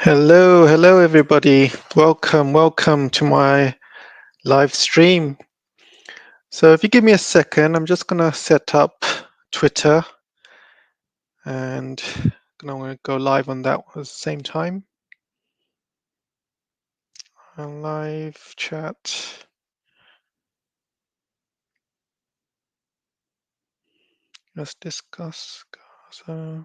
Hello everybody. Welcome to my live stream. So if you give me a second, I'm just gonna set up Twitter and I'm gonna go live on that at the same time. A live chat. Let's discuss Gaza.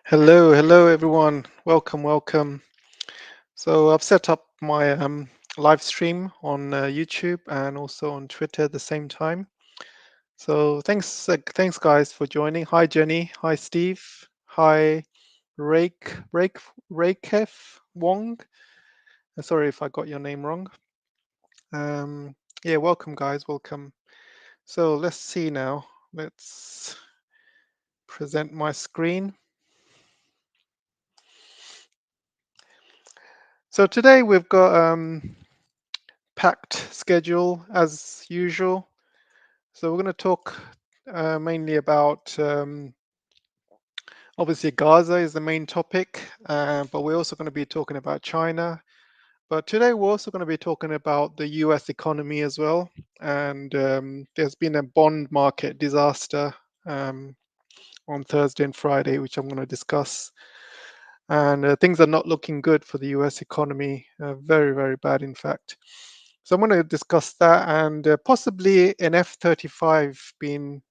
Hello everyone. Welcome. So I've set up my live stream on YouTube and also on Twitter at the same time. So thanks guys for joining. Hi Jenny. Hi Steve. Hi Rakef Wong. Sorry if I got your name wrong. Yeah, welcome guys. Welcome. So let's see now. Let's present my screen. So today we've got packed schedule as usual. So we're going to talk mainly about obviously Gaza is the main topic, but we're also going to be talking about China. But today we're also going to be talking about the US economy as well. And there's been a bond market disaster on Thursday and Friday, which I'm going to discuss. And things are not looking good for the US economy, very bad, in fact. So I'm going to discuss that and possibly an F-35 being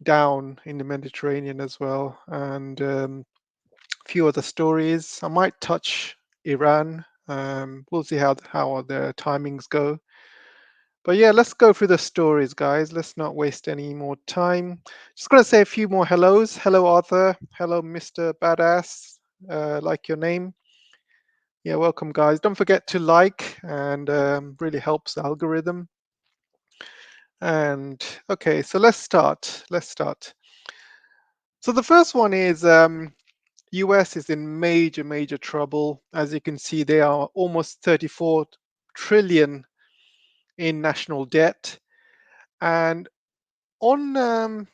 down in the Mediterranean as well. And a few other stories. I might touch Iran. We'll see how the timings go. But yeah, let's go through the stories, guys. Let's not waste any more time. Just gonna say a few more hellos. Hello, Arthur. Hello, Mr. Badass. Like your name. Yeah, welcome, guys. Don't forget to like and really helps the algorithm. And okay, so let's start. So the first one is US is in major trouble. As you can see, they are almost 34 trillion in national debt. And on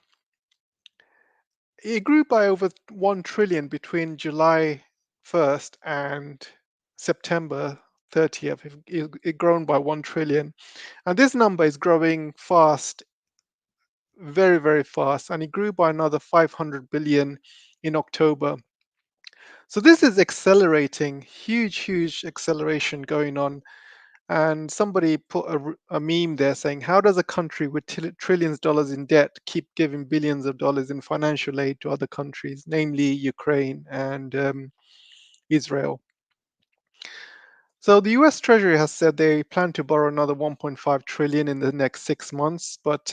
it grew by over 1 trillion between July 1st and September 30th. It grown by 1 trillion. And this number is growing fast, very fast. And it grew by another 500 billion in October. So this is accelerating, huge acceleration going on. And somebody put a meme there saying, how does a country with trillions of dollars in debt keep giving billions of dollars in financial aid to other countries, namely Ukraine and Israel? So the US Treasury has said they plan to borrow another 1.5 trillion in the next 6 months, but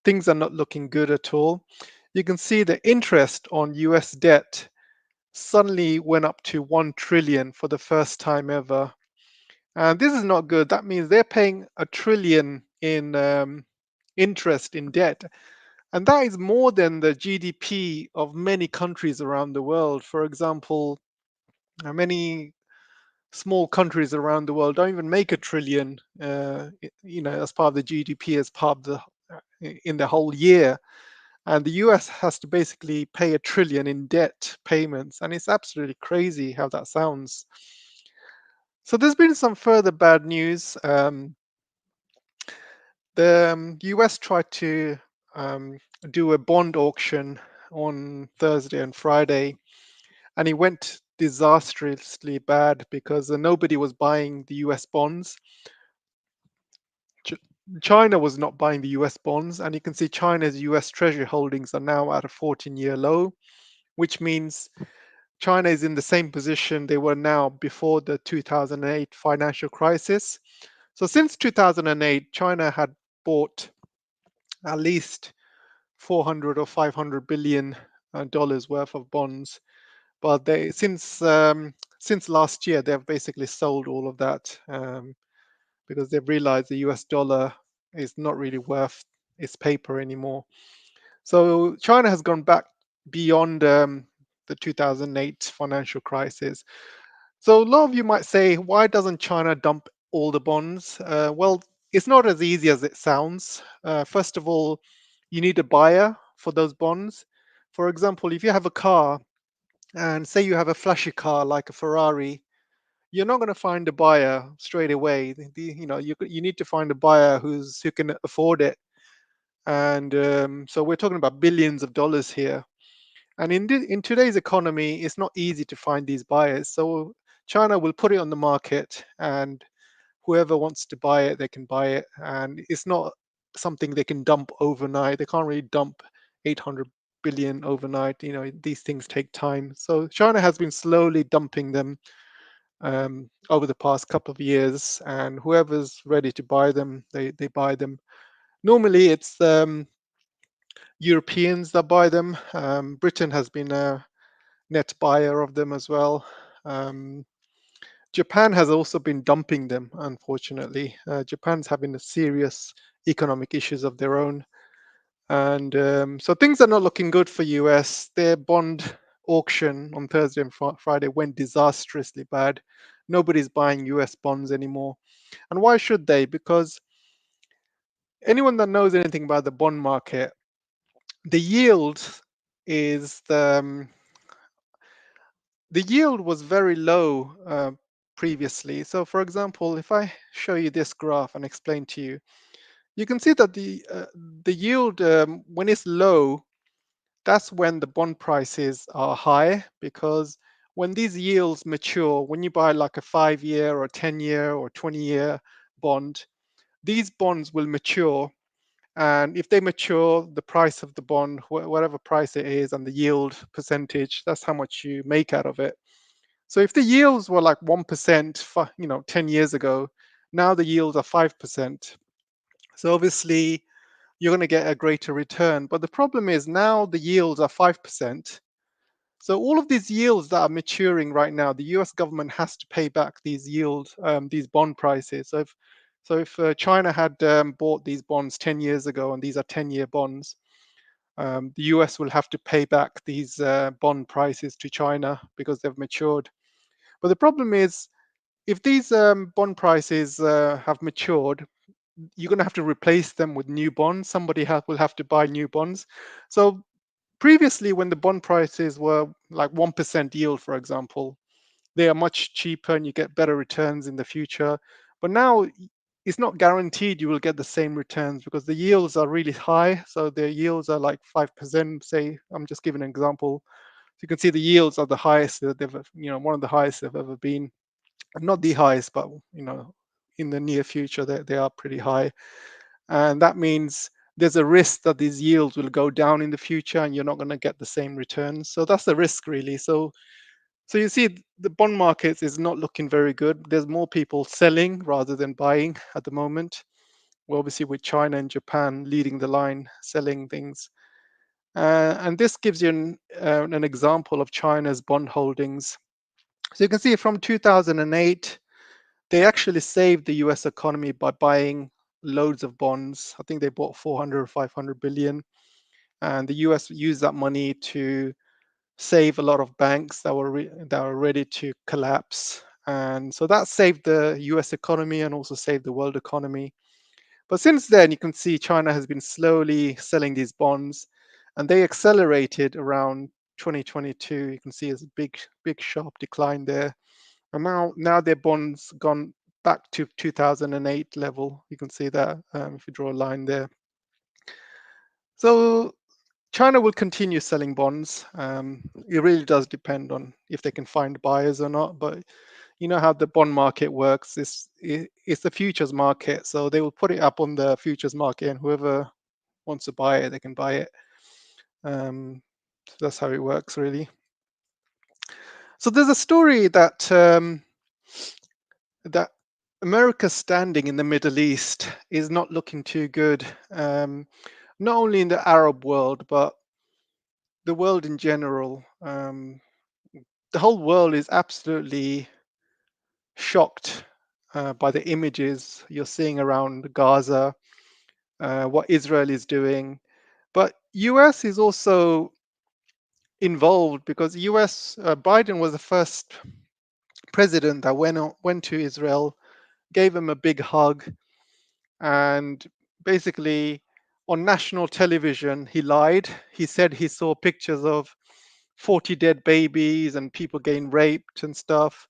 things are not looking good at all. You can see the interest on US debt suddenly went up to 1 trillion for the first time ever. And this is not good. That means they're paying a trillion in interest in debt. And that is more than the GDP of many countries around the world. For example, many small countries around the world don't even make a trillion, as part of the GDP, as part of in the whole year. And the US has to basically pay a trillion in debt payments. And it's absolutely crazy how that sounds. So there's been some further bad news. The US tried to do a bond auction on Thursday and Friday, and it went disastrously bad because nobody was buying the US bonds. Ch- China was not buying the US bonds, and you can see China's US Treasury holdings are now at a 14-year low, which means China is in the same position they were now before the 2008 financial crisis. So since 2008, China had bought at least 400 or 500 billion dollars worth of bonds. but they since last year they've basically sold all of that, because they've realized the US dollar is not really worth its paper anymore. So China has gone back beyond the 2008 financial crisis. So a lot of you might say, why doesn't China dump all the bonds? Well, it's not as easy as it sounds. First of all, you need a buyer for those bonds. For example, if you have a car and say you have a flashy car like a Ferrari, you're not going to find a buyer straight away. You need to find a buyer who can afford it. And so we're talking about billions of dollars here. And in today's economy, it's not easy to find these buyers. So China will put it on the market, and whoever wants to buy it, they can buy it. And it's not something they can dump overnight. They can't really dump 800 billion overnight. These things take time. So China has been slowly dumping them over the past couple of years, and whoever's ready to buy them, they buy them. Normally, it's Europeans that buy them. Britain has been a net buyer of them as well. Um, Japan has also been dumping them, unfortunately. Japan's having a serious economic issues of their own. And so things are not looking good for US. Their bond auction on Thursday and Friday went disastrously bad. Nobody's buying US bonds anymore. And why should they? Because anyone that knows anything about the bond market, the yield is the yield was very low previously. So, for example, if I show you this graph and explain to you, you can see that the yield when it's low, that's when the bond prices are high, because when these yields mature, when you buy like a 5-year or 10-year or 20-year bond, these bonds will mature. And if they mature, the price of the bond, whatever price it is, and the yield percentage, that's how much you make out of it. So if the yields were like 1%, 10 years ago, now the yields are 5%. So obviously you're going to get a greater return. But the problem is now the yields are 5%. So all of these yields that are maturing right now, the US government has to pay back these yields, these bond prices. So if China had bought these bonds 10 years ago, and these are 10-year bonds, the US will have to pay back these bond prices to China because they've matured. But the problem is, if these bond prices have matured, you're going to have to replace them with new bonds. Will have to buy new bonds. So previously, when the bond prices were like 1% yield, for example, they are much cheaper and you get better returns in the future. But now it's not guaranteed you will get the same returns because the yields are really high. So the yields are like 5%. Say, I'm just giving an example. So you can see the yields are the highest that one of the highest they've ever been. Not the highest, but in the near future, they are pretty high. And that means there's a risk that these yields will go down in the future and you're not going to get the same returns. So that's the risk, really. So you see, the bond market is not looking very good. There's more people selling rather than buying at the moment. Well, obviously, with China and Japan leading the line, selling things. And this gives you an example of China's bond holdings. So you can see from 2008, they actually saved the US economy by buying loads of bonds. I think they bought 400 or 500 billion. And the US used that money to save a lot of banks that were ready to collapse. And so that saved the US economy and also saved the world economy. But since then, you can see China has been slowly selling these bonds, and they accelerated around 2022. You can see there's a big sharp decline there. And now their bonds gone back to 2008 level. You can see that if you draw a line there. So China will continue selling bonds. It really does depend on if they can find buyers or not. But you know how the bond market works. It's the futures market, so they will put it up on the futures market, and whoever wants to buy it, they can buy it. So that's how it works, really. So there's a story that America's standing in the Middle East is not looking too good, not only in the Arab world, but the world in general. the whole world is absolutely shocked by the images you're seeing around Gaza, what Israel is doing. But US is also involved because US Biden was the first president that went to Israel, gave him a big hug, and basically on national television he lied. He said he saw pictures of 40 dead babies and people getting raped and stuff.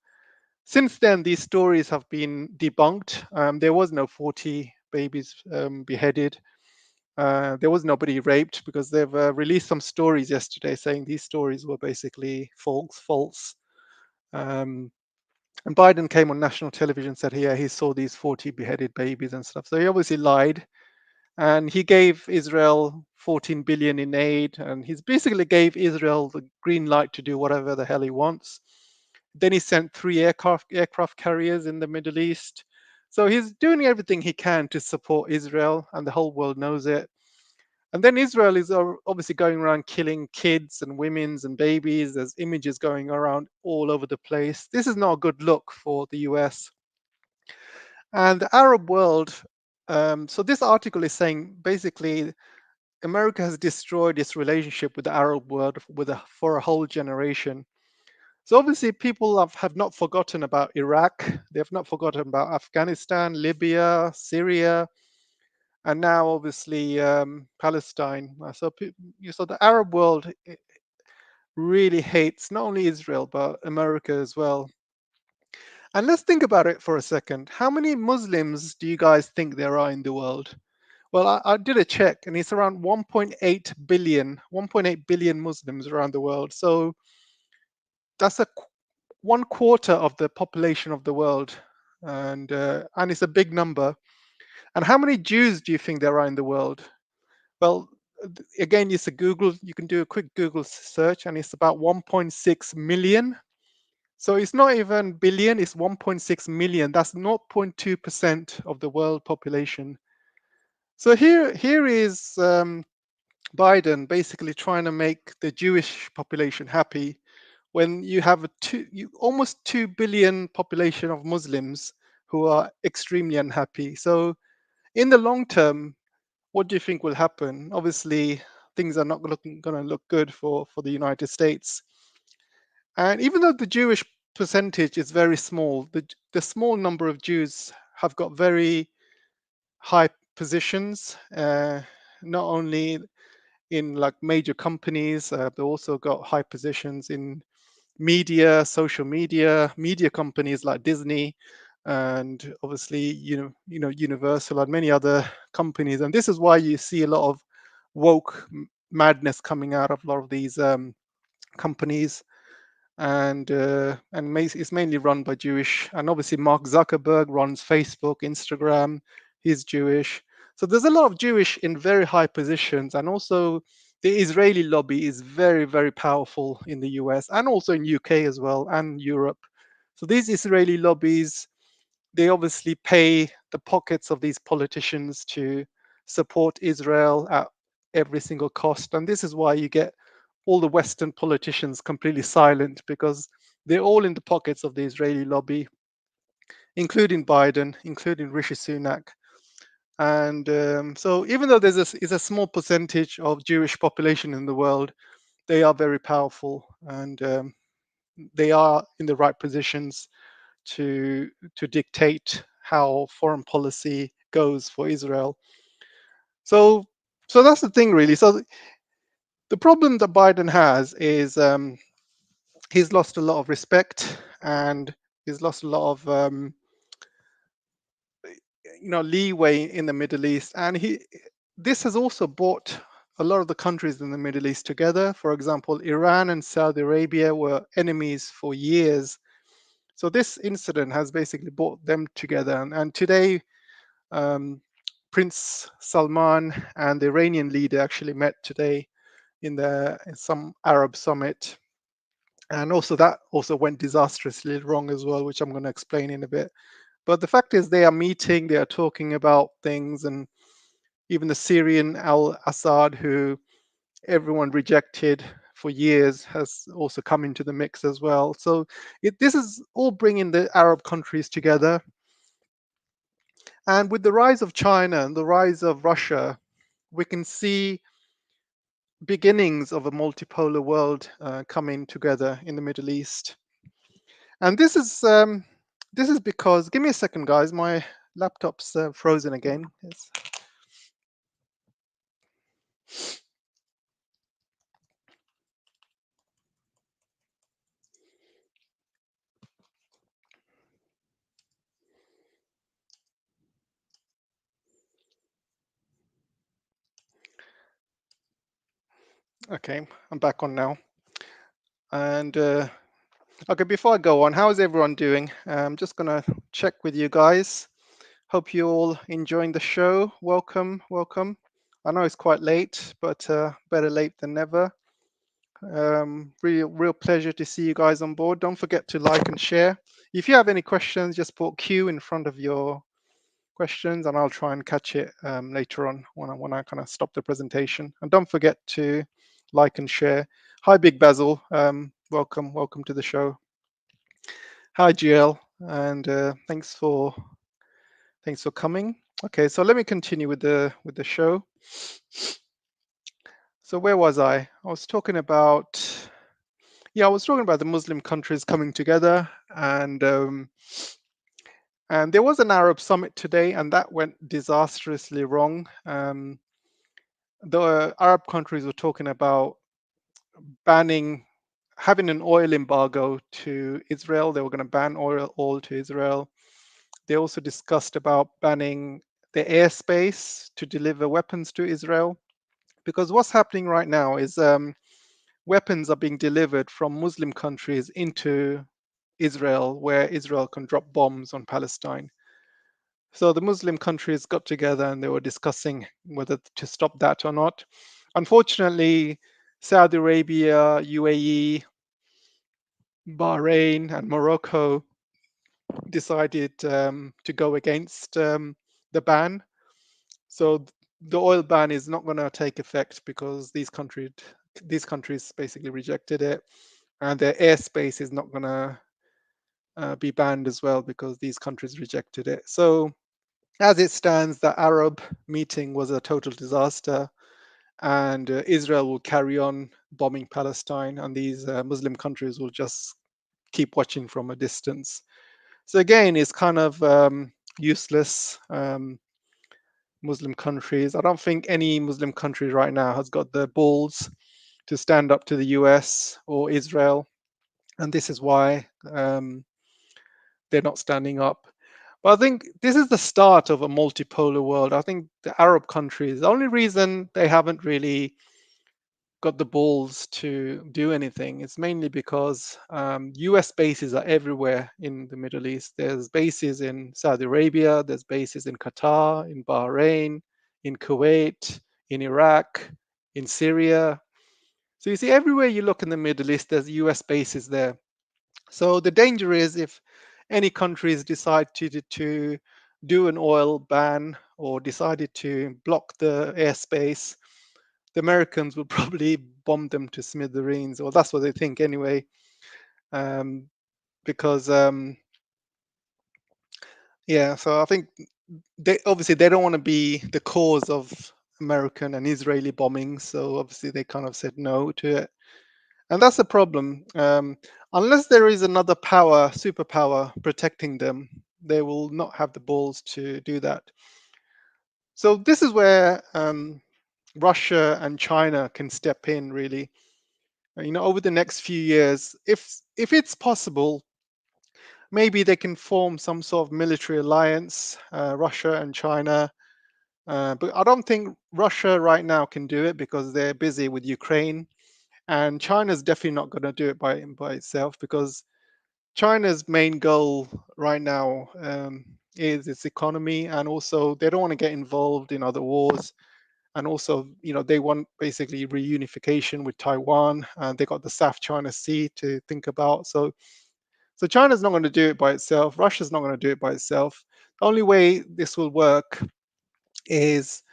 Since then, these stories have been debunked. There was no 40 babies beheaded. There was nobody raped because they've released some stories yesterday saying these stories were basically false. Um, and Biden came on national television and said, yeah, he saw these 40 beheaded babies and stuff. So he obviously lied. And he gave Israel 14 billion in aid, and he's basically gave Israel the green light to do whatever the hell he wants. Then he sent 3 aircraft carriers in the Middle East. So he's doing everything he can to support Israel, and the whole world knows it. And then Israel is obviously going around killing kids and women's and babies. There's images going around all over the place. This is not a good look for the US. And the Arab world. So this article is saying basically America has destroyed its relationship with the Arab world for a whole generation. So obviously, people have not forgotten about Iraq. They have not forgotten about Afghanistan, Libya, Syria, and now obviously Palestine. So the Arab world really hates not only Israel but America as well. And let's think about it for a second. How many Muslims do you guys think there are in the world? Well, I did a check, and it's around 1.8 billion, 1.8 billion Muslims around the world. So that's 1/4 of the population of the world, and it's a big number. And how many Jews do you think there are in the world? Well, again, it's a Google. You can do a quick Google search, and it's about 1.6 million. So it's not even billion; it's 1.6 million. That's 0.2% of the world population. So here is Biden basically trying to make the Jewish population happy when you have almost 2 billion population of Muslims who are extremely unhappy. So in the long term, what do you think will happen? Obviously, things are not going to look good for the United States. And even though the Jewish percentage is very small, the small number of Jews have got very high positions, not only in like major companies, they also got high positions in media, social media companies like Disney, and obviously Universal and many other companies. And this is why you see a lot of woke madness coming out of a lot of these companies. And it's mainly run by Jewish. And obviously Mark Zuckerberg runs Facebook, Instagram. He's Jewish. So there's a lot of Jewish in very high positions, and also the Israeli lobby is very, very powerful in the US and also in UK as well and Europe. So these Israeli lobbies, they obviously pay the pockets of these politicians to support Israel at every single cost. And this is why you get all the Western politicians completely silent, because they're all in the pockets of the Israeli lobby, including Biden, including Rishi Sunak. And so even though is a small percentage of Jewish population in the world, they are very powerful, and they are in the right positions to dictate how foreign policy goes for Israel. So that's the thing really. So the problem that Biden has is he's lost a lot of respect, and he's lost a lot of leeway in the Middle East, and this has also brought a lot of the countries in the Middle East together. For example, Iran and Saudi Arabia were enemies for years. So this incident has basically brought them together. And today, Prince Salman and the Iranian leader actually met today in some Arab summit. And also that also went disastrously wrong as well, which I'm going to explain in a bit. But the fact is, they are meeting, they are talking about things, and even the Syrian Al-Assad, who everyone rejected for years has also come into the mix as well. So this is all bringing the Arab countries together. And with the rise of China and the rise of Russia, we can see beginnings of a multipolar world coming together in the Middle East. And this is because, give me a second, guys. My laptop's frozen again. Okay, I'm back on now. And okay, before I go on, how is everyone doing? I'm just gonna check with you guys. Hope you all enjoying the show. Welcome, welcome. I know it's quite late, but better late than never. Real pleasure to see you guys on board. Don't forget to like and share. If you have any questions, just put Q in front of your questions, and I'll try and catch it later on when I kind of stop the presentation. And don't forget to like and share. Hi, Big Basil. Welcome to the show. Hi, GL, and thanks for coming. Okay, so let me continue with the show. So where was I? I was talking about the Muslim countries coming together, and there was an Arab summit today, and that went disastrously wrong. The Arab countries were talking about banning, having an oil embargo to Israel. They were going to ban oil to Israel. They also discussed about banning the airspace to deliver weapons to Israel, because what's happening right now is weapons are being delivered from Muslim countries into Israel, where Israel can drop bombs on Palestine. So the Muslim countries got together and they were discussing whether to stop that or not. Unfortunately, Saudi Arabia, UAE, Bahrain, and Morocco decided to go against the ban. So the oil ban is not going to take effect because these countries basically rejected it, and their airspace is not going to be banned as well because these countries rejected it. So as it stands, the Arab meeting was a total disaster, and Israel will carry on bombing Palestine, and these Muslim countries will just keep watching from a distance. So again, it's kind of useless. Muslim countries. I don't think any Muslim country right now has got the balls to stand up to the US or Israel, and this is why they're not standing up. But I think this is the start of a multipolar world. I think the Arab countries, the only reason they haven't really got the balls to do anything is mainly because US bases are everywhere in the Middle East. There's bases in Saudi Arabia, there's bases in Qatar, in Bahrain, in Kuwait, in Iraq, in Syria. So you see, everywhere you look in the Middle East, there's US bases there. So the danger is if any countries decide to do an oil ban or decided to block the airspace, the Americans will probably bomb them to smithereens, or that's what they think anyway. Um, because yeah, so I think they don't want to be the cause of American and Israeli bombings, so obviously they kind of said no to it, and that's the problem. Unless there is another superpower protecting them, they will not have the balls to do that. So this is where Russia and China can step in, really. Over the next few years, if it's possible, maybe they can form some sort of military alliance, Russia and China. But I don't think Russia right now can do it because they're busy with Ukraine, and China's definitely not going to do it by itself, because China's main goal right now is its economy, and also they don't want to get involved in other wars. And also, they want basically reunification with Taiwan, and they got the South China Sea to think about. So China's not going to do it by itself. Russia's not going to do it by itself. The only way this will work is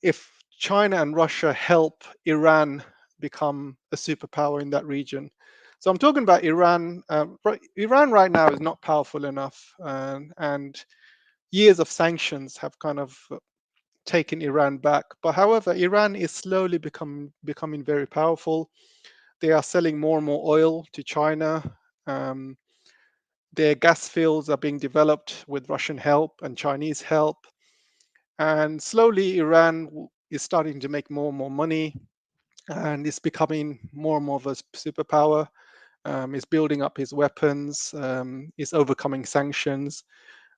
if China and Russia help Iran become a superpower in that region. So I'm talking about Iran. Iran right now is not powerful enough, and years of sanctions have kind of taken Iran back. But however, Iran is slowly becoming very powerful. They are selling more and more oil to China. Um, their gas fields are being developed with Russian help and Chinese help. And slowly, Iran is starting to make more and more money, and it's becoming more and more of a superpower. Is building up his weapons, is overcoming sanctions,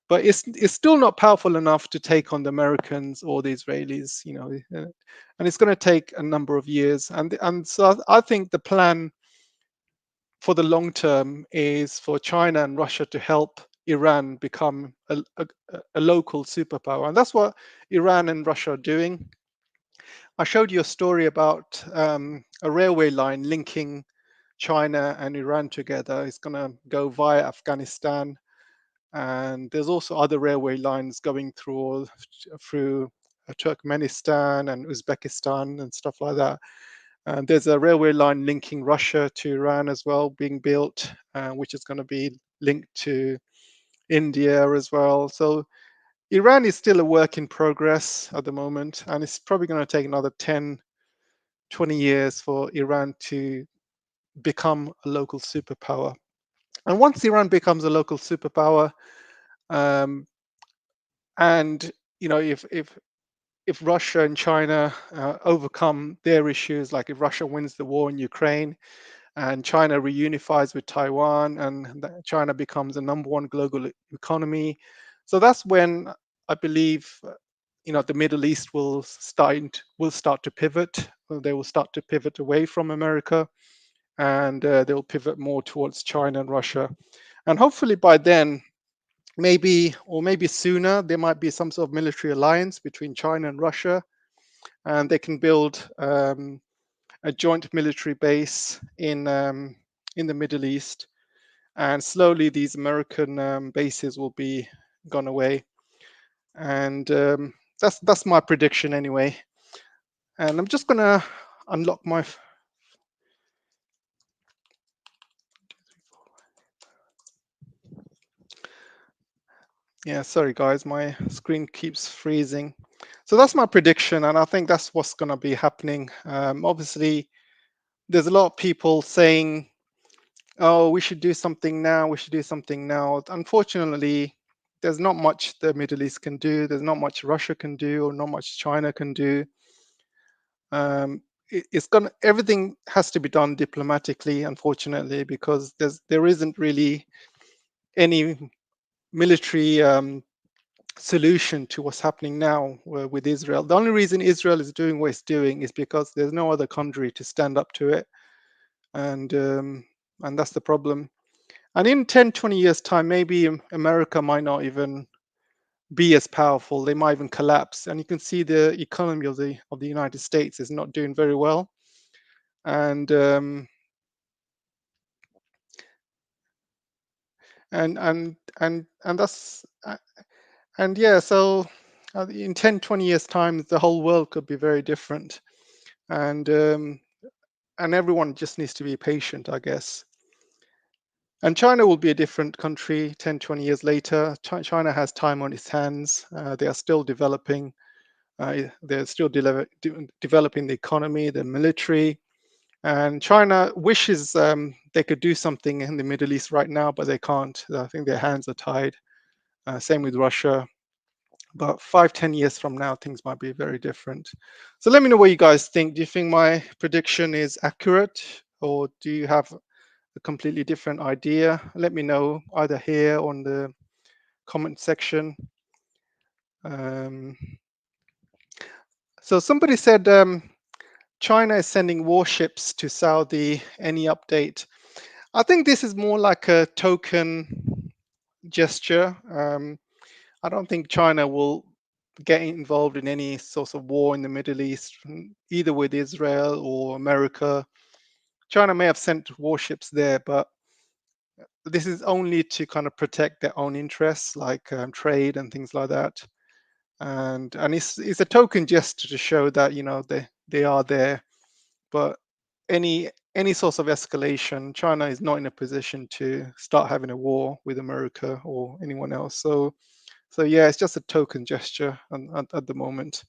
but it's still not powerful enough to take on the Americans or the Israelis, and it's going to take a number of years. And so I think the plan for the long term is for China and Russia to help Iran become a local superpower, and that's what Iran and Russia are doing. I showed you a story about a railway line linking China and Iran together. It's going to go via Afghanistan, and there's also other railway lines going through Turkmenistan and Uzbekistan and stuff like that. And there's a railway line linking Russia to Iran as well being built, which is going to be linked to India as well. So Iran is still a work in progress at the moment, and it's probably going to take another 10, 20 years for Iran to become a local superpower. And once Iran becomes a local superpower, um, and if Russia and China overcome their issues, like if Russia wins the war in Ukraine and China reunifies with Taiwan and China becomes the number one global economy, so that's when I believe the Middle East will start to pivot. They will start to pivot away from America, and they'll pivot more towards China and Russia. And hopefully by then, maybe sooner, there might be some sort of military alliance between China and Russia, and they can build a joint military base in the Middle East, and slowly these American bases will be gone away. And that's my prediction anyway. And I'm just gonna unlock my. Yeah, sorry guys, my screen keeps freezing. So that's my prediction, and I think that's what's going to be happening. Obviously, there's a lot of people saying, "Oh, we should do something now. We should do something now." Unfortunately, there's not much the Middle East can do. There's not much Russia can do, or not much China can do. It's gonna Everything has to be done diplomatically, unfortunately, because there isn't really any military solution to what's happening now with Israel. The only reason Israel is doing what it's doing is because there's no other country to stand up to it, and that's the problem. And in 10, 20 years' time, maybe America might not even be as powerful. They might even collapse. And you can see the economy of the United States is not doing very well. And and that's and yeah. So in 10, 20 years' time, the whole world could be very different. And everyone just needs to be patient, I guess. And China will be a different country 10, 20 years later. China has time on its hands. They are still developing. They're still developing the economy, the military. And China wishes they could do something in the Middle East right now, but they can't. I think their hands are tied. Same with Russia. But 5, 10 years from now, things might be very different. So let me know what you guys think. Do you think my prediction is accurate, or do you have a completely different idea? Let me know either here or in the comment section. So somebody said China is sending warships to Saudi. Any update? I think this is more like a token gesture. I don't think China will get involved in any sort of war in the Middle East, either with Israel or America. China may have sent warships there, but this is only to kind of protect their own interests, like trade and things like that. And it's a token gesture to show that they are there, but any source of escalation, China is not in a position to start having a war with America or anyone else. So yeah, it's just a token gesture at the moment.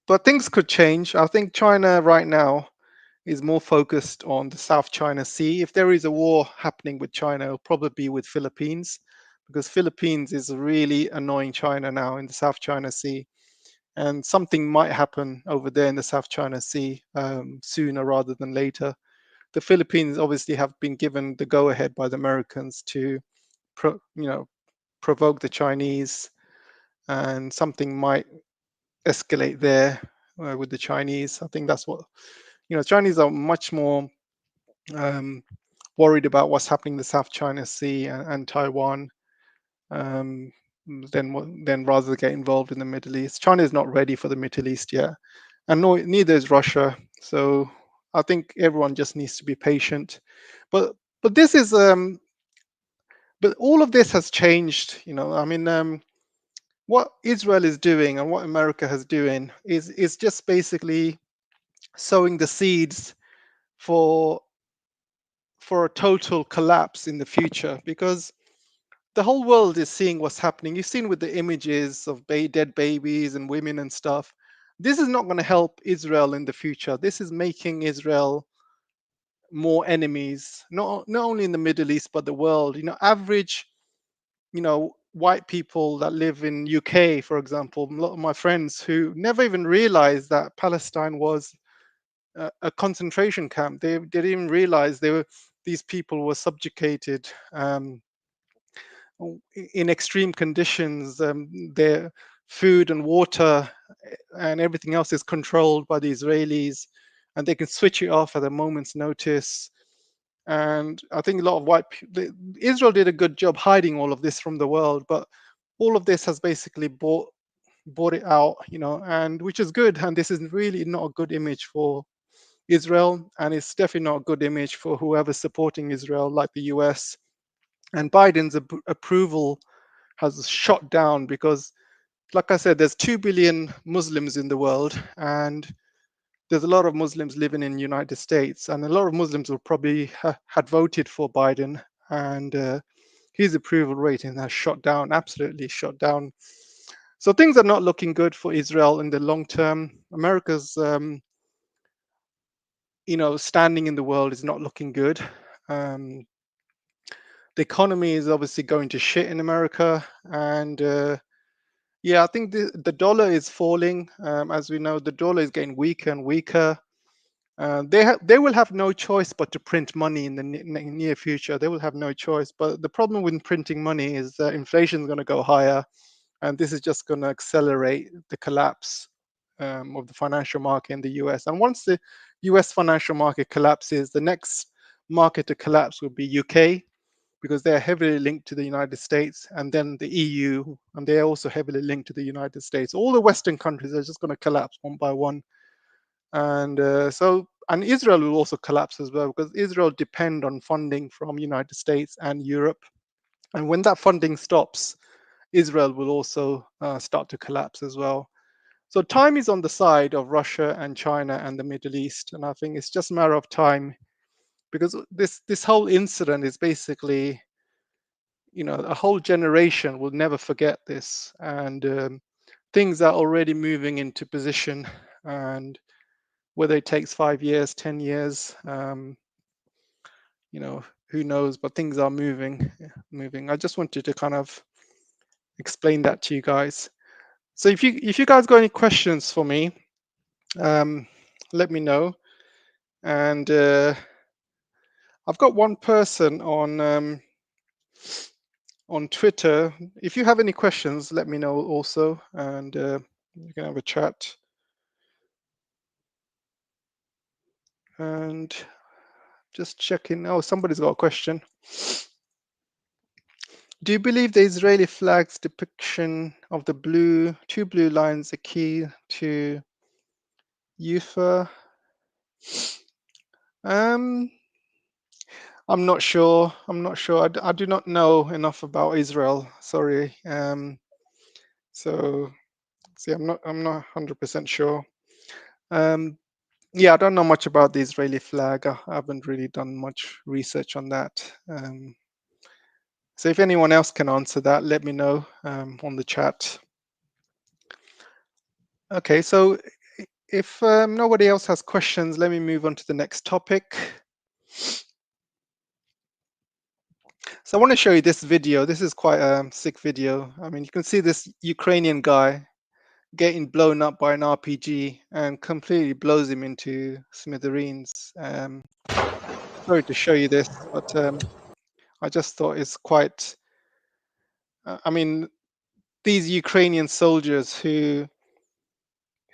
But things could change. I think China right now is more focused on the South China Sea. If there is a war happening with China, it'll probably be with Philippines, because Philippines is really annoying China now in the South China Sea, and something might happen over there in the South China Sea sooner rather than later. The Philippines obviously have been given the go-ahead by the Americans to, provoke the Chinese, and something might escalate there with the Chinese. I think that's what Chinese are much more um, worried about what's happening in the South China Sea and Taiwan um, than rather get involved in the Middle East. China is not ready for the Middle East yet, and neither is Russia. So I think everyone just needs to be patient. But but this is but all of this has changed. I mean, what Israel is doing and what America has doing is just basically sowing the seeds for a total collapse in the future, because the whole world is seeing what's happening. You've seen with the images of dead babies and women and stuff. This is not going to help Israel in the future. This is making Israel more enemies, not only in the Middle East but the world. Average, white people that live in UK, for example, a lot of my friends who never even realized that Palestine was a concentration camp. They didn't even realize these people were subjugated in extreme conditions. Their food and water and everything else is controlled by the Israelis, and they can switch it off at a moment's notice. And I think a lot of Israel did a good job hiding all of this from the world, but all of this has basically bought it out, and which is good. And this is really not a good image for Israel, and it's definitely not a good image for whoever's supporting Israel, like the US. And Biden's approval has shot down because, like I said, there's 2 billion Muslims in the world, and there's a lot of Muslims living in the United States, and a lot of Muslims will probably had voted for Biden, and his approval rating has shot down, absolutely shot down. So things are not looking good for Israel in the long term. America's, standing in the world is not looking good. Um, the economy is obviously going to shit in America, and yeah, I think the dollar is falling. As we know, the dollar is getting weaker and weaker. They will have no choice but to print money in the near future. They will have no choice. But the problem with printing money is that inflation is going to go higher, and this is just going to accelerate the collapse of the financial market in the US. And once the US financial market collapses, the next market to collapse will be UK, because they're heavily linked to the United States, and then the EU, and they're also heavily linked to the United States. All the Western countries are just going to collapse one by one, and and Israel will also collapse as well, because Israel depend on funding from United States and Europe, and when that funding stops, Israel will also start to collapse as well. So time is on the side of Russia and China and the Middle East, and I think it's just a matter of time, because this whole incident is basically, a whole generation will never forget this, and things are already moving into position, and whether it takes 5 years, 10 years, who knows, but things are moving. I just wanted to kind of explain that to you guys. So if you guys got any questions for me, let me know. And I've got one person on Twitter. If you have any questions, let me know also, and you can have a chat. And just checking. Oh, somebody's got a question. Do you believe the Israeli flag's depiction of the two blue lines are key to UFA? Um, I'm not sure. I do not know enough about Israel. Sorry. So see, I'm not 100% sure. Um, Yeah, I don't know much about the Israeli flag. I haven't really done much research on that. So if anyone else can answer that, let me know on the chat. Okay, so if nobody else has questions, let me move on to the next topic. So I want to show you this video. This is quite a sick video. I mean, you can see this Ukrainian guy getting blown up by an RPG and completely blows him into smithereens. Sorry to show you this, but I just thought it's quite. I mean, these Ukrainian soldiers who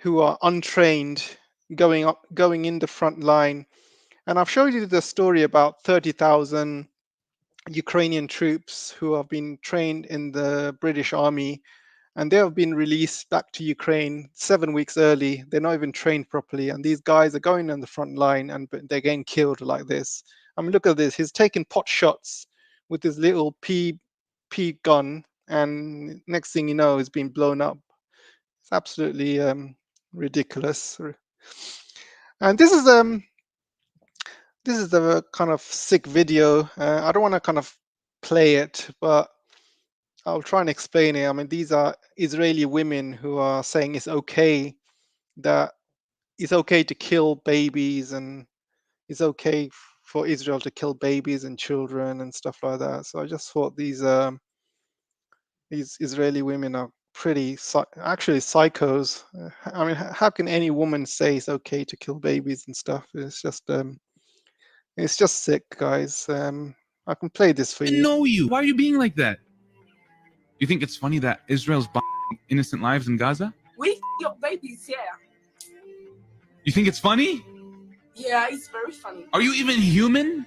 are untrained, going in the front line, and I've showed you the story about 30,000 Ukrainian troops who have been trained in the British Army, and they have been released back to Ukraine 7 weeks early. They're not even trained properly, and these guys are going on the front line and they're getting killed like this. I mean, look at this. He's taking pot shots with his little P gun, and next thing you know, he's been blown up. It's absolutely ridiculous. And this is the kind of sick video. I don't want to kind of play it, but I'll try and explain it. I mean, these are Israeli women who are saying that it's okay to kill babies, and it's okay for Israel to kill babies and children and stuff like that. So I just thought these Israeli women are pretty actually psychos. I mean, how can any woman say it's okay to kill babies and stuff? It's just sick, guys. I can play this for you. Know you. Why are you being like that? You think it's funny that Israel's bombing innocent lives in Gaza? We your babies, yeah. You think it's funny? Yeah, it's very funny. Are you even human?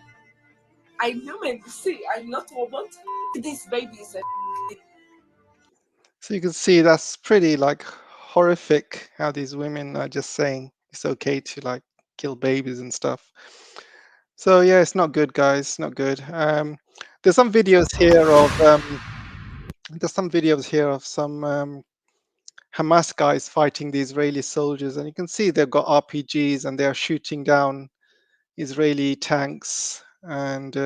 I'm human, you see, I'm not robot. This baby is a So you can see that's pretty like horrific how these women are just saying it's okay to like kill babies and stuff. So yeah, it's not good, guys. Not good. There's some videos here of some Hamas guys fighting the Israeli soldiers, and you can see they've got RPGs and they're shooting down Israeli tanks. And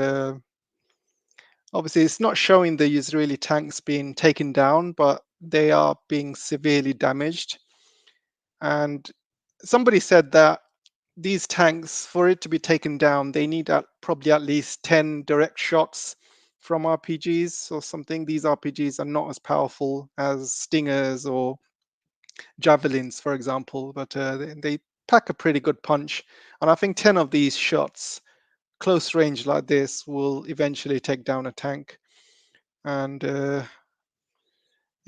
obviously, it's not showing the Israeli tanks being taken down, but they are being severely damaged. And somebody said that these tanks, for it to be taken down, they need probably at least 10 direct shots from RPGs or something. These RPGs are not as powerful as Stingers or Javelins, for example, but they pack a pretty good punch. And I think 10 of these shots, close range like this, will eventually take down a tank. And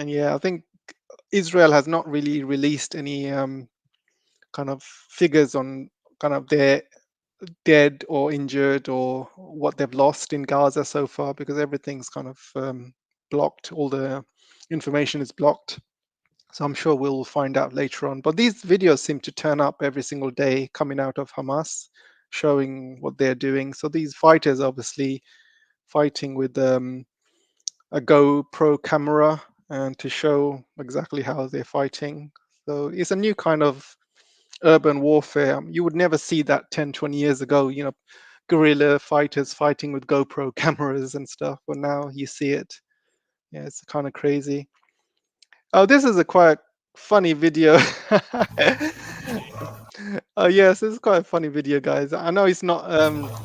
yeah, I think Israel has not really released any kind of figures on kind of their dead or injured or what they've lost in Gaza so far, because everything's kind of blocked. All the information is blocked. So I'm sure we'll find out later on. But these videos seem to turn up every single day coming out of Hamas, showing what they're doing. So these fighters obviously fighting with a GoPro camera and to show exactly how they're fighting. So it's a new kind of urban warfare. You would never see that 10, 20 years ago, guerrilla fighters fighting with GoPro cameras and stuff. But now you see it. Yeah, it's kind of crazy. Oh, this is a quite funny video. Oh, yes, this is quite a funny video, guys. I know it's not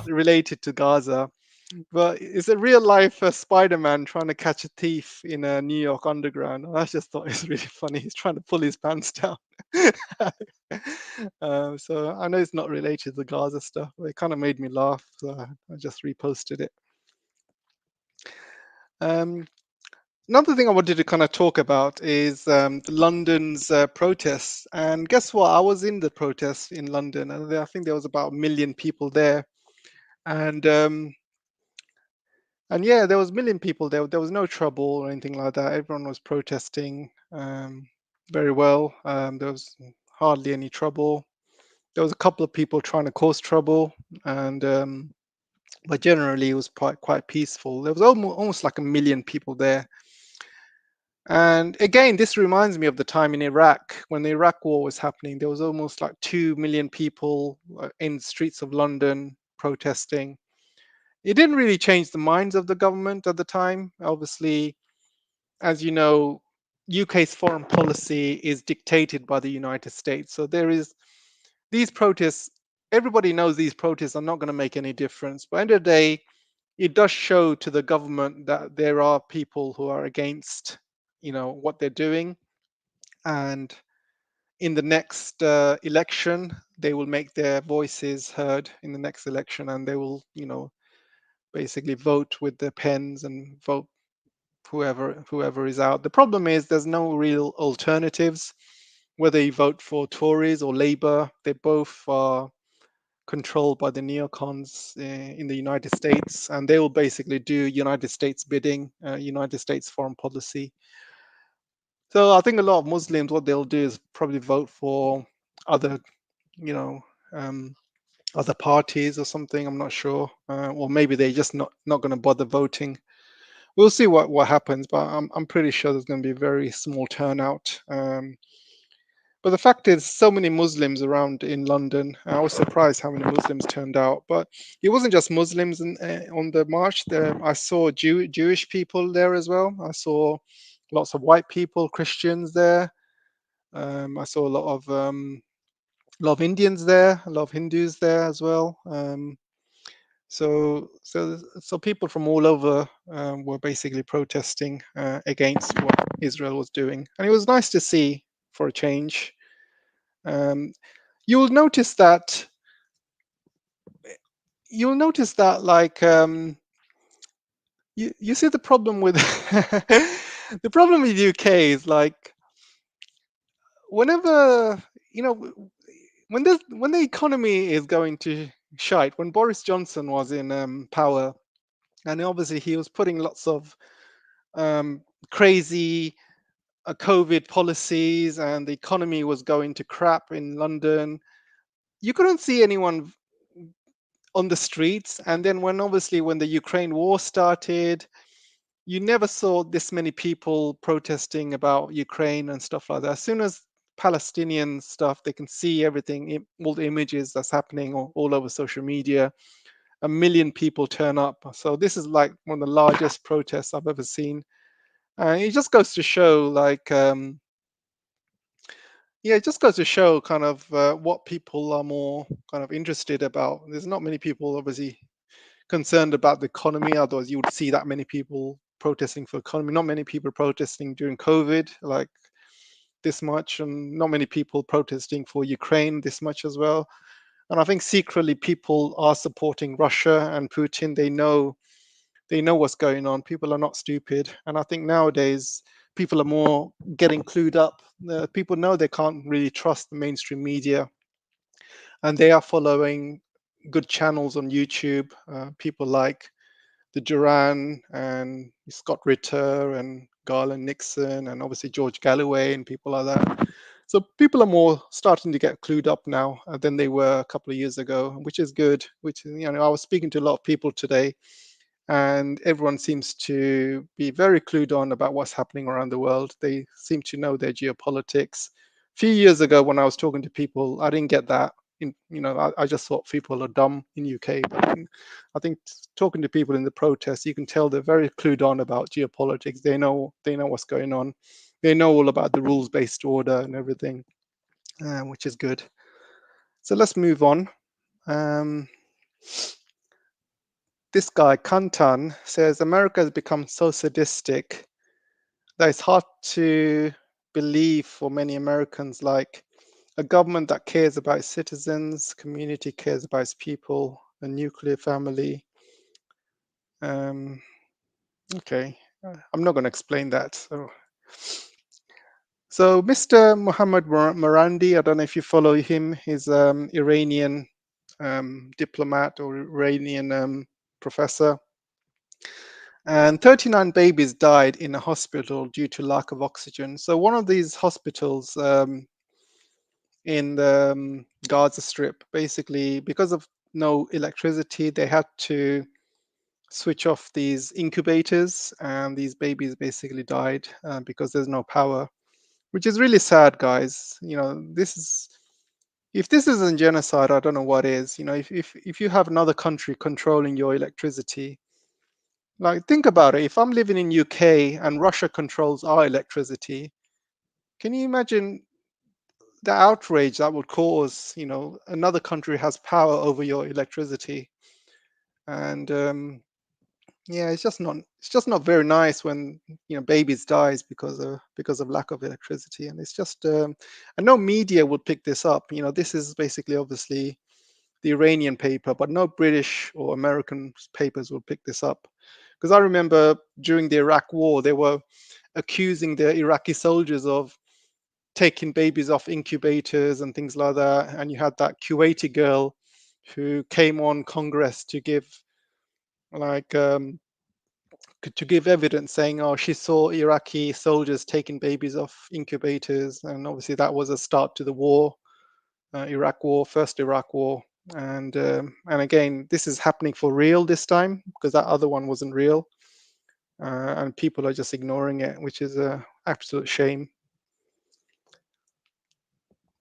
related to Gaza, but it's a real life Spider-Man trying to catch a thief in a New York underground. I just thought it's really funny. He's trying to pull his pants down. So I know it's not related to Gaza stuff, but it kind of made me laugh. So I just reposted it. Another thing I wanted to kind of talk about is London's protests. And guess what? I was in the protests in London, and I think there was about 1 million people there. And yeah, there was 1 million people there. There was no trouble or anything like that. Everyone was protesting very well. There was hardly any trouble. There was a couple of people trying to cause trouble, and but generally it was quite peaceful. There was almost like 1 million people there. And again, this reminds me of the time in Iraq when the Iraq war was happening. There was almost like 2 million people in the streets of London protesting. It didn't really change the minds of the government at the time. Obviously, as you know, UK's foreign policy is dictated by the United States. So there is these protests, everybody knows these protests are not going to make any difference. But at the end of the day, it does show to the government that there are people who are against, what they're doing. And in the next election, they will make their voices heard in the next election, and they will, basically vote with their pens and vote whoever is out. The problem is there's no real alternatives. Whether you vote for Tories or Labour, they both are controlled by the neocons in the United States, and they will basically do United States bidding, United States foreign policy. So I think a lot of Muslims, what they'll do is probably vote for other, you know, um, other parties or something. I'm not sure, or maybe they're just not going to bother voting. We'll see what happens, but I'm pretty sure there's going to be a very small turnout. But the fact is, so many Muslims around in London. I was surprised how many Muslims turned out. But it wasn't just Muslims on the march. I saw Jewish people there as well. I saw lots of white people, Christians there. I saw a lot of Indians there, a lot of Hindus there as well. So people from all over were basically protesting against what Israel was doing, and it was nice to see for a change. Um, you'll notice that like you see the problem with the problem with UK is like whenever when the economy is going to shite, when Boris Johnson was in power, and obviously he was putting lots of um, crazy COVID policies, and the economy was going to crap in London. You couldn't see anyone on the streets. And then when the Ukraine war started, you never saw this many people protesting about Ukraine and stuff like that. As soon as Palestinian stuff, they can see everything, all the images that's happening all over social media. 1 million people turn up. So this is like one of the largest protests I've ever seen. It just goes to show, like, yeah, it just goes to show kind of what people are more kind of interested about. There's not many people, obviously, concerned about the economy. Otherwise, you would see that many people protesting for economy. Not many people protesting during COVID, like this much, and not many people protesting for Ukraine this much as well. And I think secretly people are supporting Russia and Putin. They know what's going on. People are not stupid, and I think nowadays people are more getting clued up. People know they can't really trust the mainstream media, and they are following good channels on YouTube. People like the Duran and Scott Ritter and Garland Nixon and obviously George Galloway and people like that. So people are more starting to get clued up now than they were a couple of years ago, which is good. I was speaking to a lot of people today, and everyone seems to be very clued on about what's happening around the world. They seem to know their geopolitics. A few years ago, when I was talking to people, I didn't get that. I just thought people are dumb in UK. But I think talking to people in the protests, you can tell they're very clued on about geopolitics. They know what's going on. They know all about the rules-based order and everything, which is good. So let's move on. Um, this guy, Kantan, says America has become so sadistic that it's hard to believe for many Americans, like a government that cares about its citizens, community cares about its people, a nuclear family. Okay, I'm not going to explain that. So Mr. Mohammad Morandi, I don't know if you follow him, he's Iranian diplomat or Iranian professor. And 39 babies died in a hospital due to lack of oxygen. So one of these hospitals in the Gaza Strip, basically, because of no electricity, they had to switch off these incubators, and these babies basically died because there's no power, which is really sad, guys. This is, if this isn't genocide, I don't know what is. If you have another country controlling your electricity, like, think about it. If I'm living in UK and Russia controls our electricity, can you imagine the outrage that would cause? Another country has power over your electricity, and yeah, it's just not very nice when babies dies because of lack of electricity. And it's just I know media would pick this up. This is basically obviously the Iranian paper, but no British or American papers will pick this up, because I remember during the Iraq War they were accusing the Iraqi soldiers of taking babies off incubators and things like that. And you had that Kuwaiti girl who came on Congress to give, like, to give evidence, saying, oh, she saw Iraqi soldiers taking babies off incubators. And obviously that was a start to the war, Iraq War, first Iraq War. And again, this is happening for real this time, because that other one wasn't real. And people are just ignoring it, which is a absolute shame.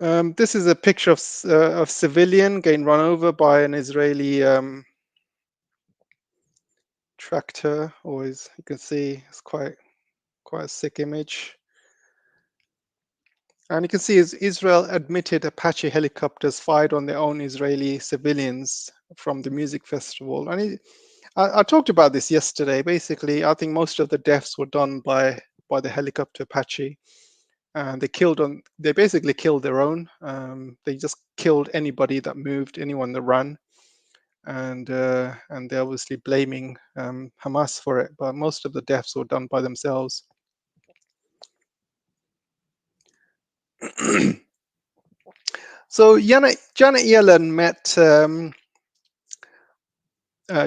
This is a picture of civilian getting run over by an Israeli tractor. Always, you can see it's quite a sick image. And you can see Israel admitted Apache helicopters fired on their own Israeli civilians from the music festival. And I talked about this yesterday. Basically, I think most of the deaths were done by the helicopter Apache, and they basically killed their own. They just killed anybody that moved, anyone that ran, and they're obviously blaming Hamas for it. But most of the deaths were done by themselves. So Janet Yellen met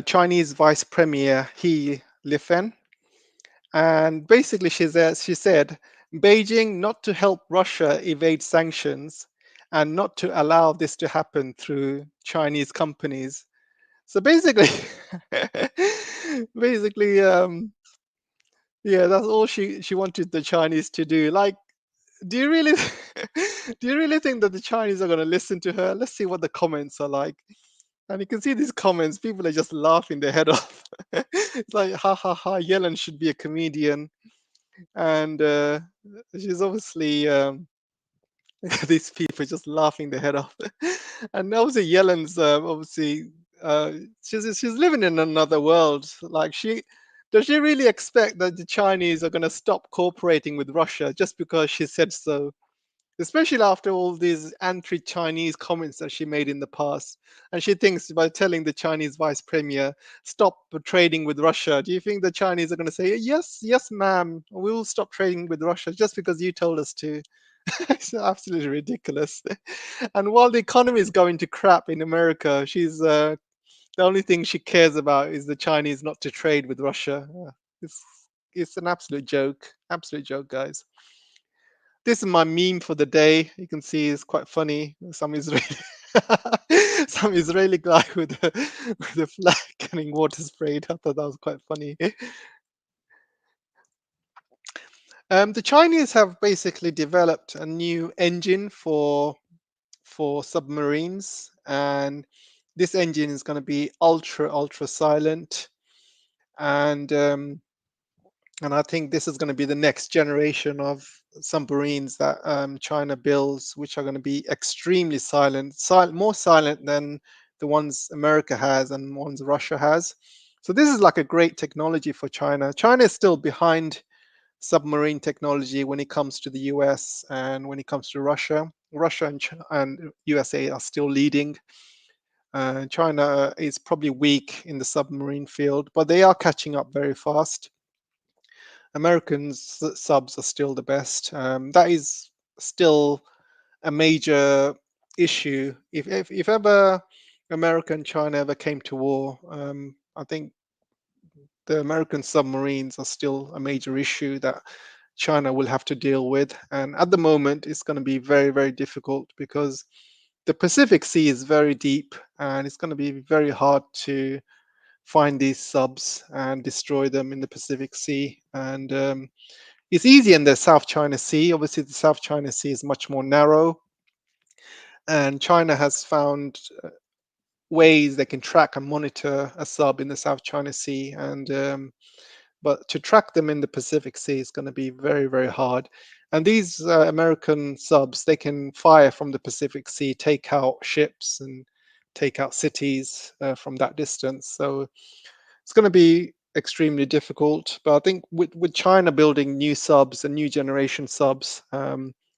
Chinese Vice Premier He Lifen, and basically she said Beijing not to help Russia evade sanctions and not to allow this to happen through Chinese companies. So basically, basically, yeah, that's all she wanted the Chinese to do. Like, do you really do you really think that the Chinese are going to listen to her? Let's see what the comments are like. And you can see these comments, people are just laughing their head off. It's like, ha ha ha, Yellen should be a comedian. And she's obviously, these people just laughing their head off. And obviously, Yellen's obviously, she's living in another world. Like, does she really expect that the Chinese are going to stop cooperating with Russia just because she said so? Especially after all these anti-Chinese comments that she made in the past. And she thinks by telling the Chinese vice premier, stop trading with Russia, do you think the Chinese are going to say, yes, yes, ma'am, we will stop trading with Russia just because you told us to? It's absolutely ridiculous. And while the economy is going to crap in America, she's the only thing she cares about is the Chinese not to trade with Russia. It's, it's an absolute joke, guys. This is my meme for the day. You can see it's quite funny. Some Israeli, some Israeli guy with a flag getting water sprayed. I thought that was quite funny. The Chinese have basically developed a new engine for submarines, and this engine is going to be ultra silent, and I think this is going to be the next generation of submarines that China builds, which are going to be extremely silent, more silent than the ones America has and ones Russia has. So this is like a great technology for China. China is still behind submarine technology when it comes to the US and when it comes to Russia. Russia and USA are still leading. China is probably weak in the submarine field, but they are catching up very fast. Americans subs are still the best. That is still a major issue. If ever America and China ever came to war, I think the American submarines are still a major issue that China will have to deal with. And at the moment, it's going to be very difficult because the Pacific Sea is very deep, and it's going to be very hard to find these subs and destroy them in the Pacific Sea. And it's easy in the South China Sea. Obviously, the South China Sea is much more narrow, and China has found ways they can track and monitor a sub in the South China Sea. And but to track them in the Pacific Sea is going to be very, very hard. And these American subs, they can fire from the Pacific Sea, take out ships and take out cities from that distance. So it's going to be extremely difficult. But I think with China building new subs and new generation subs,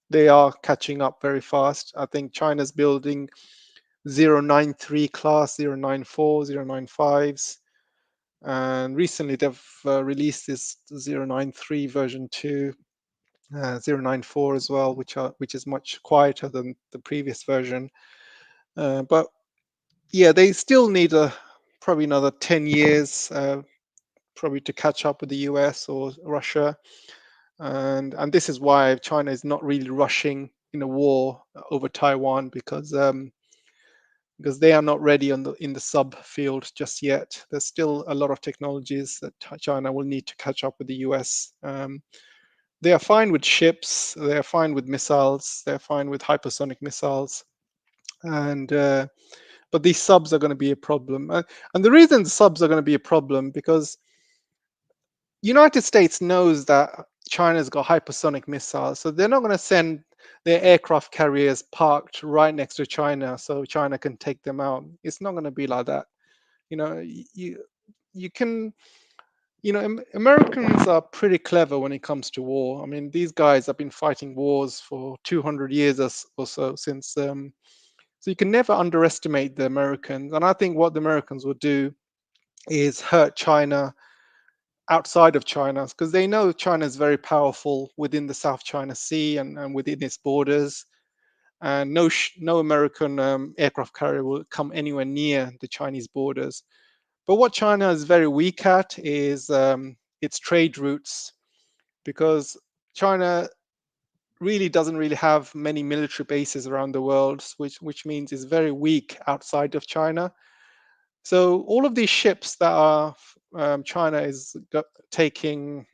they are catching up very fast. I think China's building 093 class, 094, 095s. And recently they've released this 093 version 2, 094 as well, which is much quieter than the previous version. But yeah, they still need probably another 10 years probably to catch up with the US or Russia. And this is why China is not really rushing in a war over Taiwan, because they are not ready in the sub field just yet. There's still a lot of technologies that China will need to catch up with the US. They are fine with ships, they are fine with missiles, they're fine with hypersonic missiles, and but these subs are going to be a problem. And the reason the subs are going to be a problem because United States knows that China's got hypersonic missiles, so they're not going to send their aircraft carriers parked right next to China so China can take them out. It's not going to be like that. You know, you can, Americans are pretty clever when it comes to war. I mean, these guys have been fighting wars for 200 years or so since. So you can never underestimate the Americans. And I think what the Americans will do is hurt China outside of China, because they know China is very powerful within the South China Sea and within its borders. And no American aircraft carrier will come anywhere near the Chinese borders. But what China is very weak at is its trade routes, because China really doesn't really have many military bases around the world, which means it's very weak outside of China. So all of these ships that are China is taking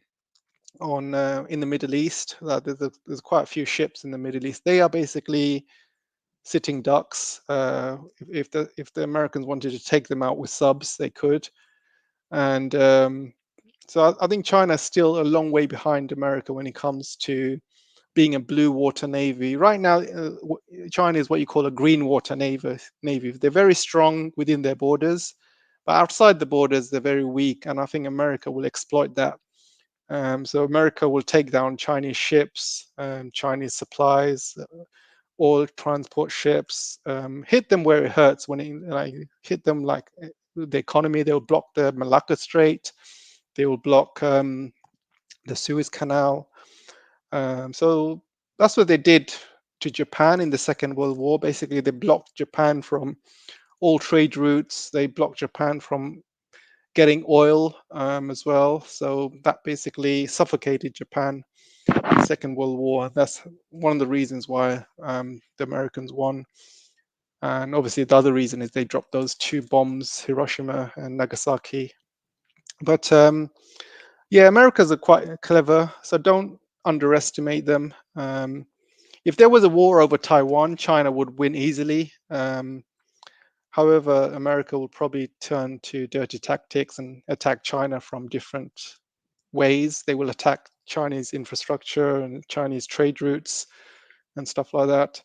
on in the Middle East, there's quite a few ships in the Middle East. They are basically sitting ducks. If the Americans wanted to take them out with subs, they could. And so I think China is still a long way behind America when it comes to being a blue water navy. Right now, China is what you call a green water navy. They're very strong within their borders, but outside the borders, they're very weak. And I think America will exploit that. So America will take down Chinese ships, Chinese supplies, oil transport ships, hit them where it hurts. When it hit them like the economy, they will block the Malacca Strait, they will block the Suez Canal. So that's what they did to Japan in the Second World War. Basically, they blocked Japan from all trade routes. They blocked Japan from getting oil as well. So that basically suffocated Japan in the Second World War. That's one of the reasons why the Americans won. And obviously, the other reason is they dropped those 2 bombs, Hiroshima and Nagasaki. But yeah, Americans are quite clever, so don't underestimate them. If there was a war over Taiwan, China would win easily. However, America will probably turn to dirty tactics and attack China from different ways. They will attack Chinese infrastructure and Chinese trade routes and stuff like that.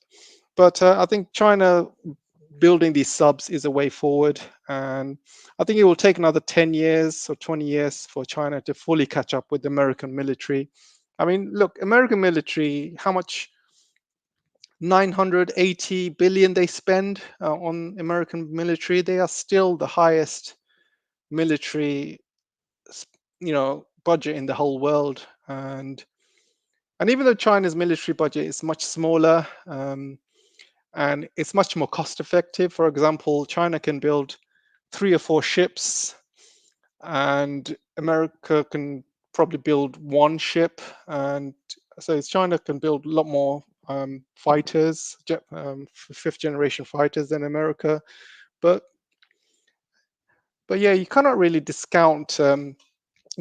But I think China building these subs is a way forward. And I think it will take another 10 years or 20 years for China to fully catch up with the American military. I mean, look, American military, how much? 980 billion they spend on American military. They are still the highest military, budget in the whole world. And even though China's military budget is much smaller, and it's much more cost effective. For example, China can build 3 or 4 ships, and America can probably build 1 ship. And so China can build a lot more fighters, 5th generation fighters than America. But But yeah, you cannot really discount. You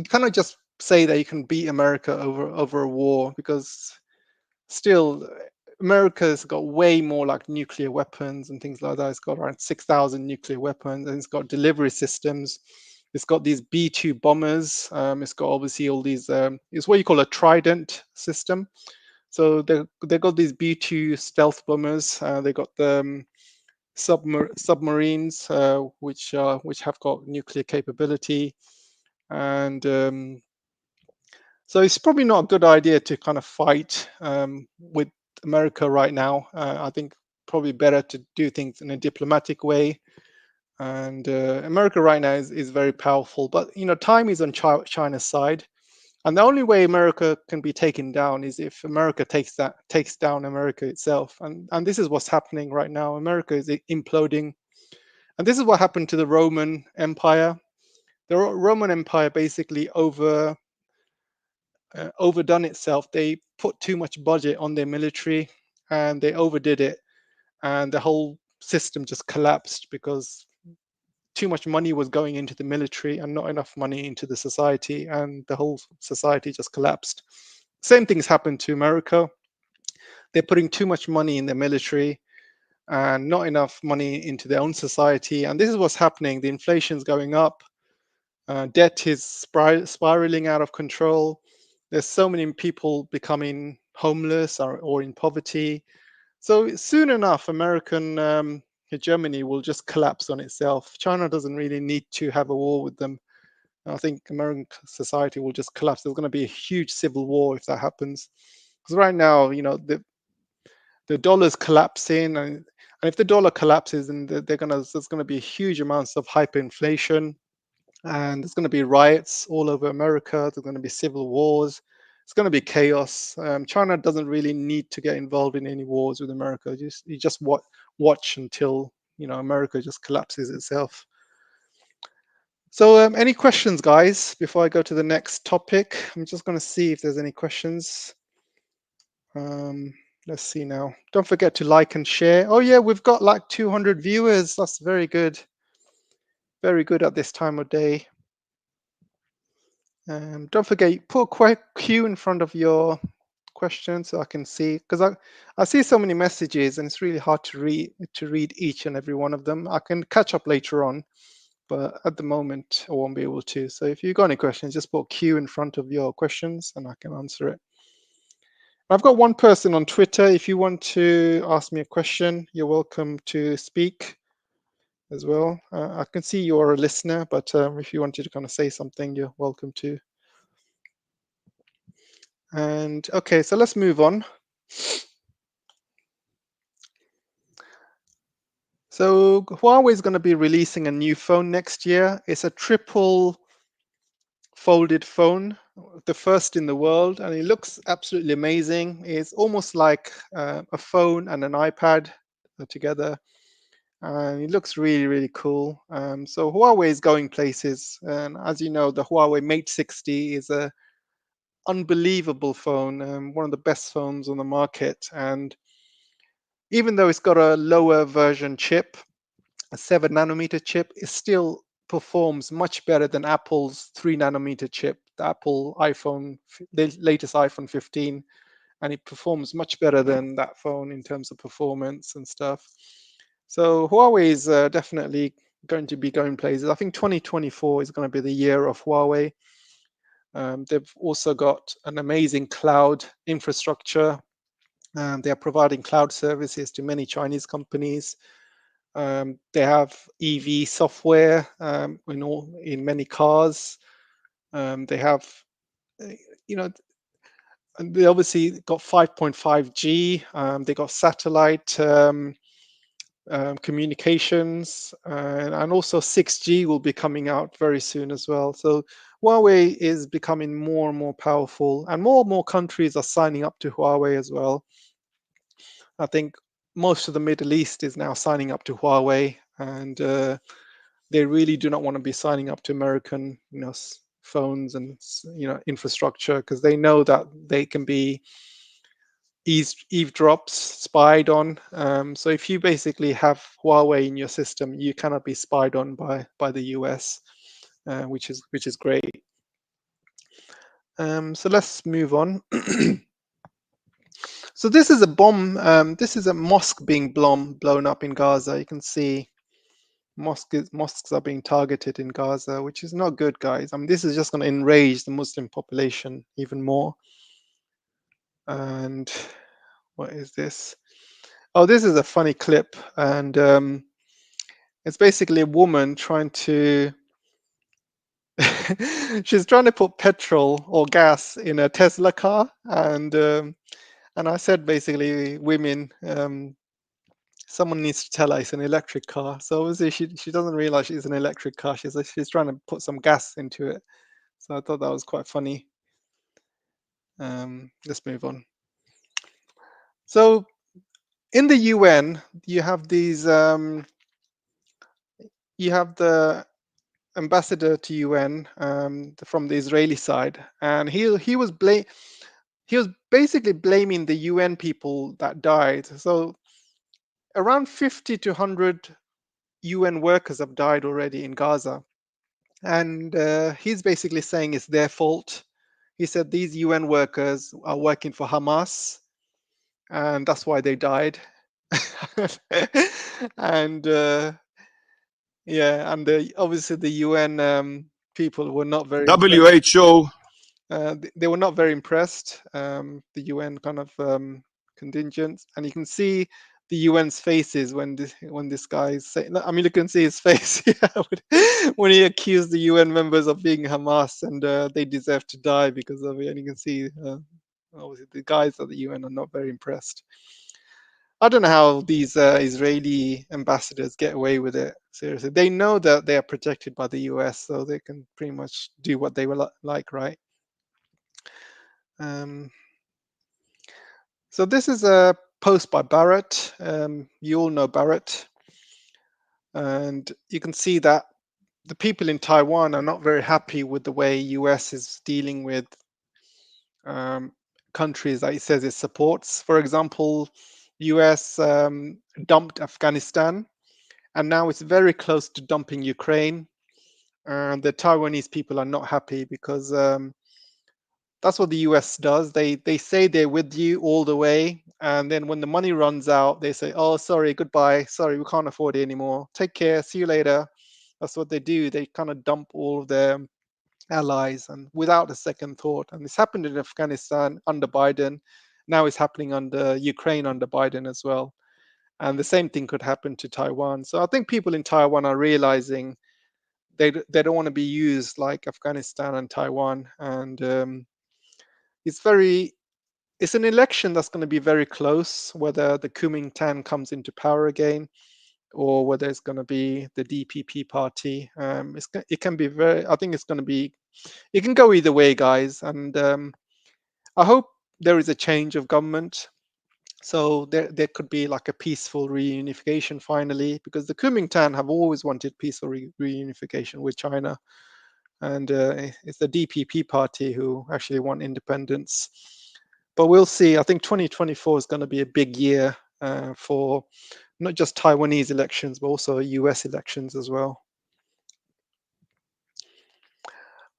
cannot just say that you can beat America over a war, because still America's got way more like nuclear weapons and things like that. It's got around 6,000 nuclear weapons, and it's got delivery systems. It's got these B-2 bombers. It's got obviously all these. It's what you call a Trident system. So they got these B-2 stealth bombers. They got the submarines, which have got nuclear capability, and so it's probably not a good idea to kind of fight with America right now. I think probably better to do things in a diplomatic way. And America right now is very powerful, but time is on China's side. And the only way America can be taken down is if America takes down America itself. And this is what's happening right now. America is imploding. And this is what happened to the Roman Empire. The Roman Empire basically overdone itself. They put too much budget on their military, and they overdid it, and the whole system just collapsed because too much money was going into the military and not enough money into the society, and the whole society just collapsed. Same things happened to America. They're putting too much money in their military and not enough money into their own society, and this is what's happening. The inflation's going up. Debt is spiraling out of control. There's so many people becoming homeless or in poverty. So soon enough, Germany will just collapse on itself. China doesn't really need to have a war with them. I think American society will just collapse. There's going to be a huge civil war if that happens. Because right now, the dollar's collapsing, and if the dollar collapses, then there's going to be huge amounts of hyperinflation, and there's going to be riots all over America. There's going to be civil wars. It's going to be chaos. China doesn't really need to get involved in any wars with America. You just watch until America just collapses itself. So, any questions, guys? Before I go to the next topic, I'm just going to see if there's any questions. Let's see now. Don't forget to like and share. Oh yeah, we've got like 200 viewers. That's very good. Very good at this time of day. Don't forget, put a Q in front of your question so I can see, because I see so many messages and it's really hard to read each and every one of them. I can catch up later on, but at the moment I won't be able to. So if you've got any questions, just put Q in front of your questions and I can answer it. I've got one person on Twitter. If you want to ask me a question, you're welcome to speak as well. I can see you're a listener, but if you wanted to kind of say something, you're welcome to. And okay, so let's move on. So Huawei is going to be releasing a new phone next year. It's a triple folded phone, the first in the world, and it looks absolutely amazing. It's almost like a phone and an iPad together, and it looks really, really cool. So Huawei is going places, and as you know, the Huawei Mate 60 is a unbelievable phone, one of the best phones on the market. And even though it's got a lower version chip, a 7 nanometer chip, it still performs much better than Apple's 3 nanometer chip, the the latest iPhone 15, and it performs much better than that phone in terms of performance and stuff. So Huawei is definitely going to be going places. I think 2024 is going to be the year of Huawei. They've also got an amazing cloud infrastructure. They are providing cloud services to many Chinese companies. They have EV software in many cars. They have, and they obviously got 5.5G. They got satellite communications, and also 6G will be coming out very soon as well. So Huawei is becoming more and more powerful, and more countries are signing up to Huawei as well. I think most of the Middle East is now signing up to Huawei, and they really do not want to be signing up to American, phones and infrastructure, because they know that they can be eavesdrops, spied on. So if you basically have Huawei in your system, you cannot be spied on by the US, which is great. So let's move on. So this is a bomb. This is a mosque being blown up in Gaza. You can see mosques are being targeted in Gaza, which is not good, guys. I mean, this is just going to enrage the Muslim population even more. And what is this? Oh, this is a funny clip, and it's basically a woman trying to. She's trying to put petrol or gas in a Tesla car, and I said basically, women. Someone needs to tell her it's an electric car. So obviously she doesn't realize it's an electric car. She's trying to put some gas into it. So I thought that was quite funny. Let's move on. So in the UN, you have these. You have the ambassador to UN from the Israeli side, and he was basically blaming the UN people that died. So around 50 to 100 UN workers have died already in Gaza. And he's basically saying it's their fault. He said these UN workers are working for Hamas, and that's why they died. And yeah, and obviously the UN people were not very impressed. WHO. They were not very impressed. The UN kind of contingent, and you can see the UN's faces when this guy is saying. I mean, you can see his face when he accused the UN members of being Hamas and they deserve to die because of it. And you can see obviously the guys at the UN are not very impressed. I don't know how these Israeli ambassadors get away with it. Seriously, they know that they are protected by the US, so they can pretty much do what they will like, right? So this is a post by Barrett. You all know Barrett. And you can see that the people in Taiwan are not very happy with the way US is dealing with countries that it says it supports. For example, US dumped Afghanistan, and now it's very close to dumping Ukraine. And the Taiwanese people are not happy because that's what the US does. They say they're with you all the way, and then when the money runs out, they say, "Oh, sorry, goodbye. Sorry, we can't afford it anymore. Take care. See you later." That's what they do. They kind of dump all of their allies and without a second thought. And this happened in Afghanistan under Biden. Now it's happening under Ukraine under Biden as well. And the same thing could happen to Taiwan. So I think people in Taiwan are realizing they don't want to be used like Afghanistan and Taiwan. And it's an election that's going to be very close, whether the Kuomintang comes into power again or whether it's going to be the DPP party. It can be I think it's going to be, it can go either way, guys. And I hope there is a change of government. So there could be like a peaceful reunification finally, because the Kuomintang have always wanted peaceful reunification with China. And it's the DPP party who actually want independence. But we'll see. I think 2024 is going to be a big year for not just Taiwanese elections, but also US elections as well.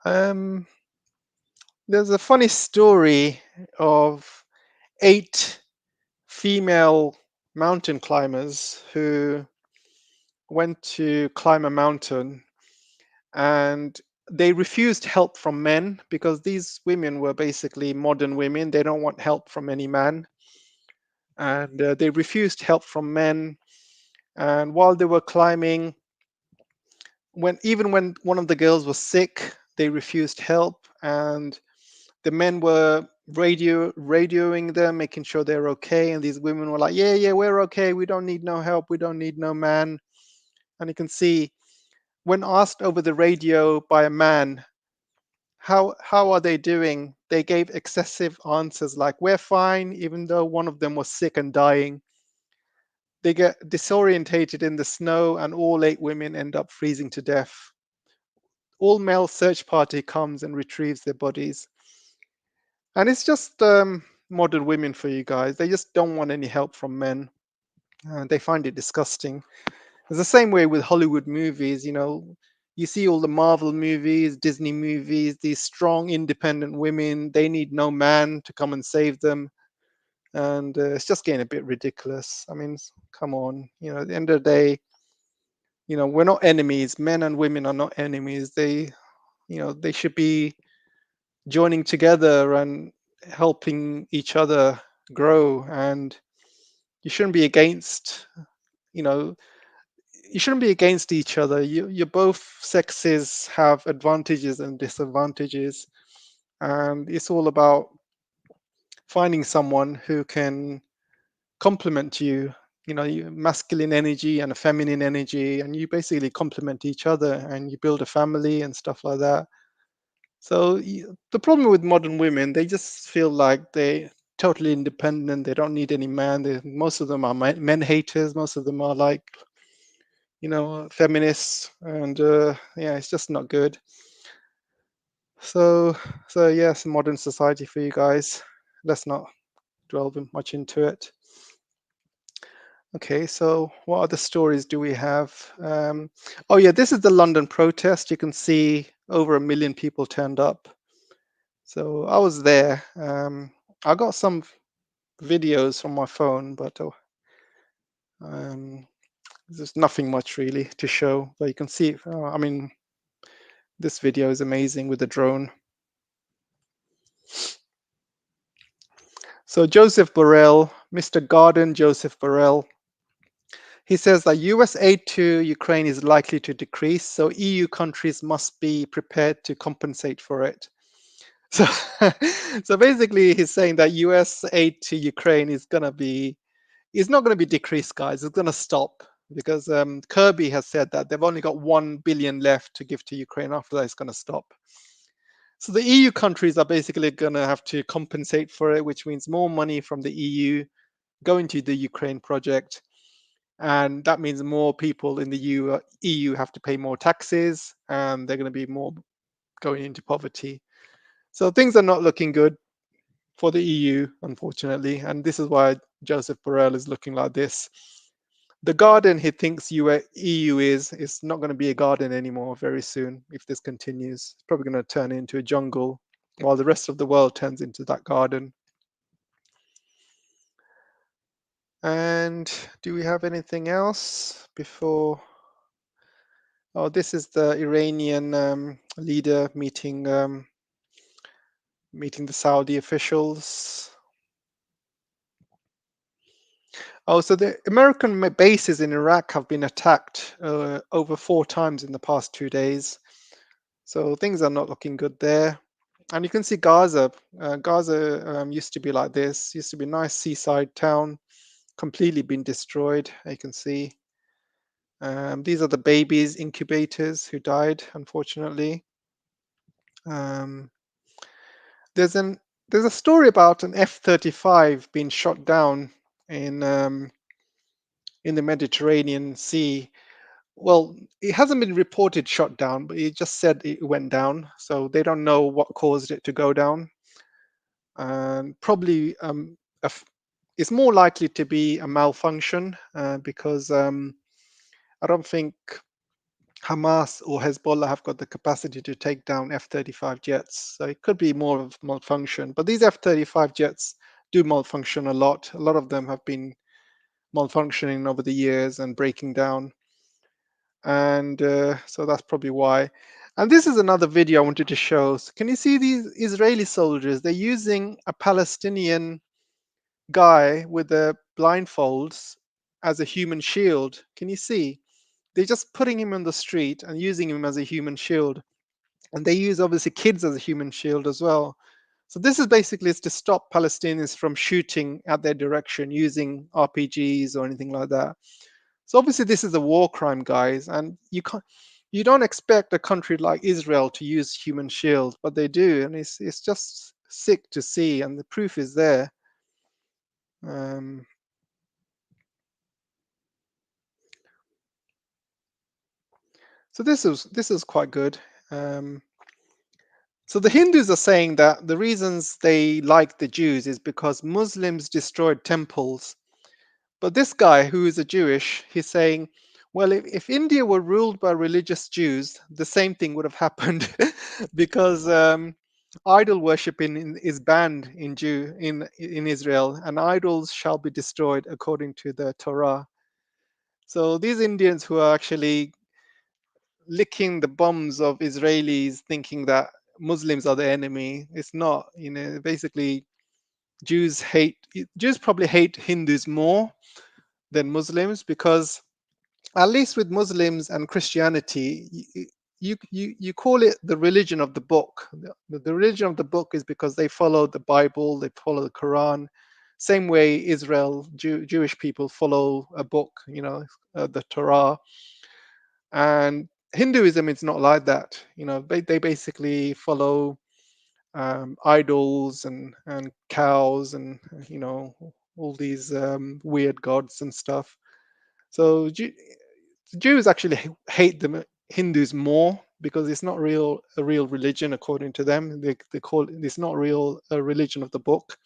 There's a funny story of 8 female mountain climbers who went to climb a mountain, and they refused help from men because these women were basically modern women. They don't want help from any man. And they refused help from men. And while they were climbing, even when one of the girls was sick, they refused help. And the men were radioing them, making sure they're okay. And these women were like, yeah, we're okay. We don't need no help. We don't need no man. And you can see when asked over the radio by a man, how are they doing? They gave excessive answers like, we're fine, even though one of them was sick and dying. They get disorientated in the snow, and all 8 women end up freezing to death. All male search party comes and retrieves their bodies. And it's just modern women for you guys. They just don't want any help from men. They find it disgusting. It's the same way with Hollywood movies. You see all the Marvel movies, Disney movies, these strong, independent women. They need no man to come and save them. And it's just getting a bit ridiculous. I mean, come on. At the end of the day, we're not enemies. Men and women are not enemies. They should be joining together and helping each other grow. And you shouldn't be against, you know, you shouldn't be against each other. You both sexes have advantages and disadvantages, and it's all about finding someone who can complement you. You masculine energy and a feminine energy, and you basically complement each other, and you build a family and stuff like that. So the problem with modern women, they just feel like they totally independent. They don't need any man. Most of them are men haters. Most of them are like feminists, and yeah, it's just not good. So yes, modern society for you guys. Let's not delve much into it. Okay, so what other stories do we have? Oh yeah, this is the London protest. You can see over 1 million people turned up. So I was there. I got some videos from my phone, but there's nothing much really to show. But you can see, I mean, this video is amazing with the drone. So Joseph Borrell, Mr. Garden Joseph Borrell, he says that US aid to Ukraine is likely to decrease, so EU countries must be prepared to compensate for it. So, so basically, he's saying that US aid to Ukraine is not going to be decreased, guys. It's going to stop because Kirby has said that they've only got 1 billion left to give to Ukraine. After that, it's going to stop. So the EU countries are basically going to have to compensate for it, which means more money from the EU going to the Ukraine project. And that means more people in the EU have to pay more taxes, and they're going to be more going into poverty. So things are not looking good for the EU, unfortunately. And this is why Joseph Borrell is looking like this. The garden he thinks EU is not going to be a garden anymore very soon if this continues. It's probably going to turn into a jungle while the rest of the world turns into that garden. And do we have anything else before? Oh, this is the Iranian leader meeting the Saudi officials. Oh, so the American bases in Iraq have been attacked over 4 times in the past 2 days. So things are not looking good there. And you can see Gaza. Gaza used to be like this. Used to be a nice seaside town, completely been destroyed. You can see. These are the babies incubators who died, unfortunately. There's a story about an F-35 being shot down in the Mediterranean Sea. Well, it hasn't been reported shot down, but it just said it went down. So they don't know what caused it to go down. And probably it's more likely to be a malfunction because I don't think Hamas or Hezbollah have got the capacity to take down F-35 jets. So it could be more of malfunction. But these F-35 jets do malfunction a lot. A lot of them have been malfunctioning over the years and breaking down. And so that's probably why. And this is another video I wanted to show. So can you see these Israeli soldiers? They're using a Palestinian guy with the blindfolds as a human shield. Can you see? They're just putting him on the street and using him as a human shield. And they use obviously kids as a human shield as well. So this is basically to stop Palestinians from shooting at their direction using RPGs or anything like that. So obviously this is a war crime, guys, and you don't expect a country like Israel to use human shield, but they do, and it's just sick to see, and the proof is there. So this is quite good. So the Hindus are saying that the reasons they like the Jews is because Muslims destroyed temples. But this guy, who is a Jewish, he's saying, well, if India were ruled by religious Jews, the same thing would have happened because idol worshiping is banned in Israel, and idols shall be destroyed according to the Torah. So these Indians who are actually licking the bums of Israelis, thinking that Muslims are the enemy, it's not. Basically, Jews probably hate Hindus more than Muslims, because at least with Muslims and Christianity, you call it the religion of the book. The religion of the book is because they follow the Bible, they follow the Quran. Same way Jewish people follow a book, the Torah. And Hinduism is not like that. They basically follow idols and cows and all these weird gods and stuff. So Jews actually hate the Hindus more because it's not a real religion according to them. They call it's not a religion of the book,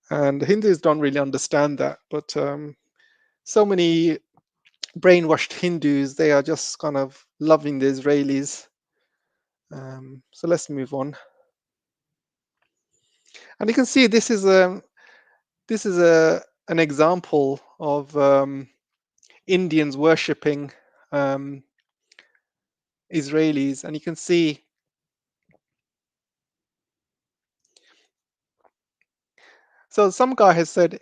and the Hindus don't really understand that. But so many brainwashed Hindus, they are just kind of loving the Israelis. So let's move on, and you can see this is an example of Indians worshipping Israelis, and you can see. So some guy has said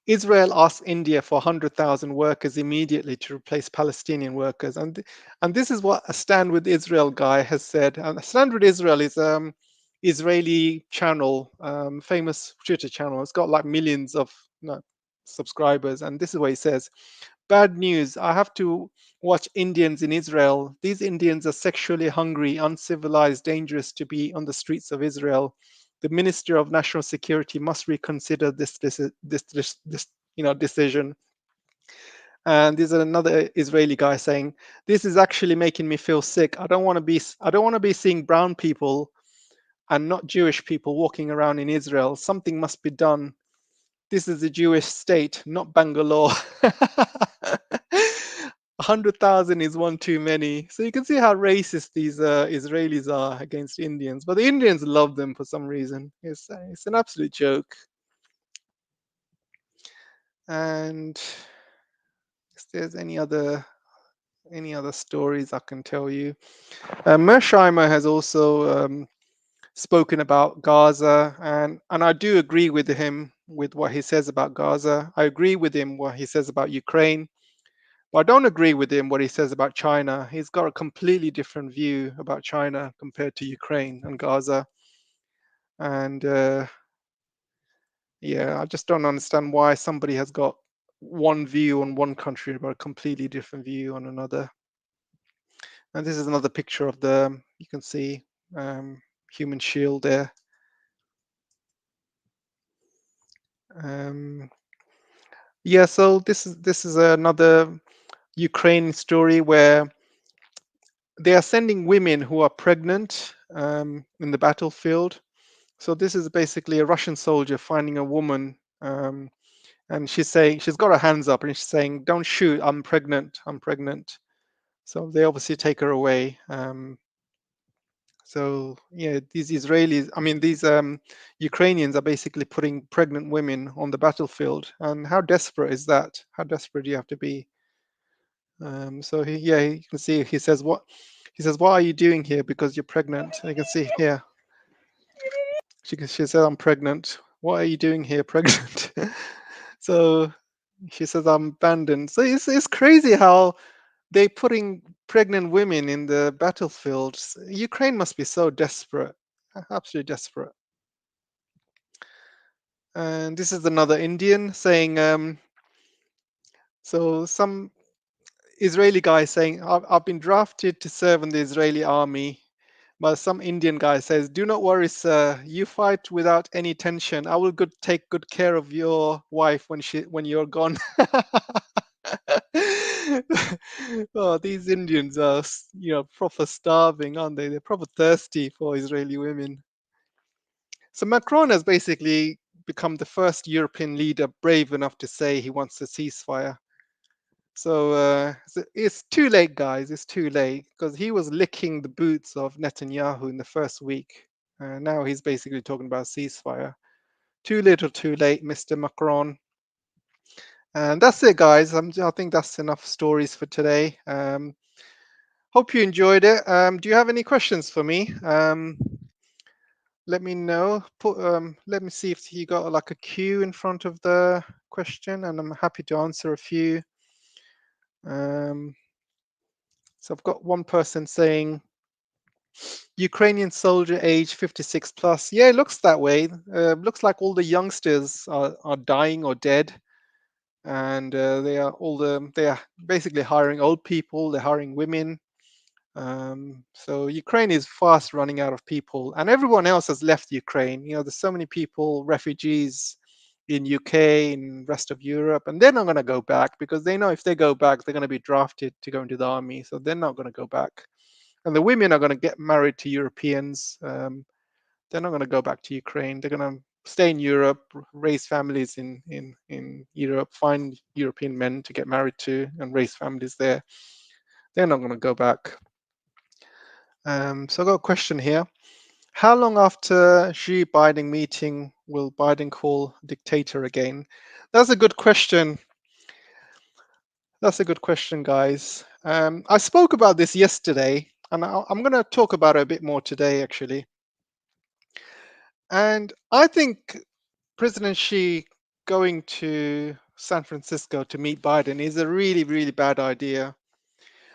Israel asked India for 100,000 workers immediately to replace Palestinian workers, and this is what a Stand with Israel guy has said. And Stand with Israel is Israeli channel, famous Twitter channel. It's got like millions of subscribers, and this is what he says. Bad news. I have to watch Indians in Israel. These Indians are sexually hungry, uncivilized, dangerous to be on the streets of Israel. The Minister of National Security must reconsider this decision. And there's another Israeli guy saying, "This is actually making me feel sick. I don't want to be seeing brown people and not Jewish people walking around in Israel. Something must be done. This is a Jewish state, not Bangalore." 100,000 is one too many. So you can see how racist these Israelis are against Indians. But the Indians love them for some reason. It's an absolute joke. And if there's any other stories I can tell you, Mersheimer has also spoken about Gaza, and I do agree with him with what he says about Gaza. I agree with him what he says about Ukraine. But I don't agree with him what he says about China. He's got a completely different view about China compared to Ukraine and Gaza. And yeah, I just don't understand why somebody has got one view on one country but a completely different view on another. And this is another picture of you can see human shield there. Yeah, so this is another Ukraine story where they are sending women who are pregnant in the battlefield. So this is basically a Russian soldier finding a woman, and she's saying, she's got her hands up and she's saying, "Don't shoot, I'm pregnant, I'm pregnant." So they obviously take her away. So yeah, these Ukrainians are basically putting pregnant women on the battlefield. And how desperate is that? How desperate do you have to be? So you can see he says, "What?" He says, "What are you doing here? Because you're pregnant." And you can see here, she said, "I'm pregnant. What are you doing here, pregnant?" So she says, "I'm abandoned." So it's crazy how they putting pregnant women in the battlefields. Ukraine must be so desperate, absolutely desperate. And this is another Indian saying, so some Israeli guy saying, I've been drafted to serve in the Israeli army. But some Indian guy says, "Do not worry, sir. You fight without any tension. I will take good care of your wife when you're gone." Oh, these Indians are, proper starving, aren't they? They're proper thirsty for Israeli women. So Macron has basically become the first European leader brave enough to say he wants a ceasefire. So it's too late, guys. It's too late because he was licking the boots of Netanyahu in the first week. Now he's basically talking about ceasefire. Too little, too late, Mr. Macron. And that's it, guys. I think that's enough stories for today. Hope you enjoyed it. Do you have any questions for me? Let me know. Let me see if you got like a Q in front of the question, and I'm happy to answer a few. So I've got one person saying Ukrainian soldier age 56 plus. Yeah, it looks that way. Looks like all the youngsters are dying or dead, and they are basically hiring old people. They're hiring women. So Ukraine is fast running out of people, and everyone else has left Ukraine. There's so many people, refugees in UK, in rest of Europe, and they're not going to go back because they know if they go back, they're going to be drafted to go into the army. So they're not going to go back. And the women are going to get married to Europeans. They're not going to go back to Ukraine. They're going to stay in Europe, raise families in Europe, find European men to get married to, and raise families there. They're not going to go back. So I got a question here. How long after Xi Biden meeting will Biden call dictator again? That's a good question. That's a good question, guys. I spoke about this yesterday, and I'm going to talk about it a bit more today, actually. And I think President Xi going to San Francisco to meet Biden is a really, really bad idea.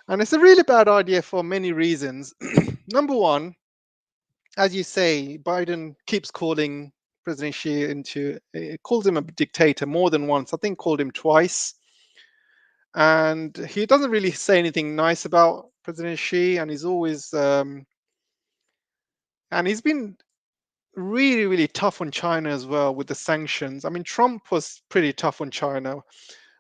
And it's a really bad idea for many reasons. Number one, as you say, Biden keeps calling President Xi calls him a dictator more than once. I think called him twice. And he doesn't really say anything nice about President Xi, and he's been really, really tough on China as well with the sanctions. I mean, Trump was pretty tough on China,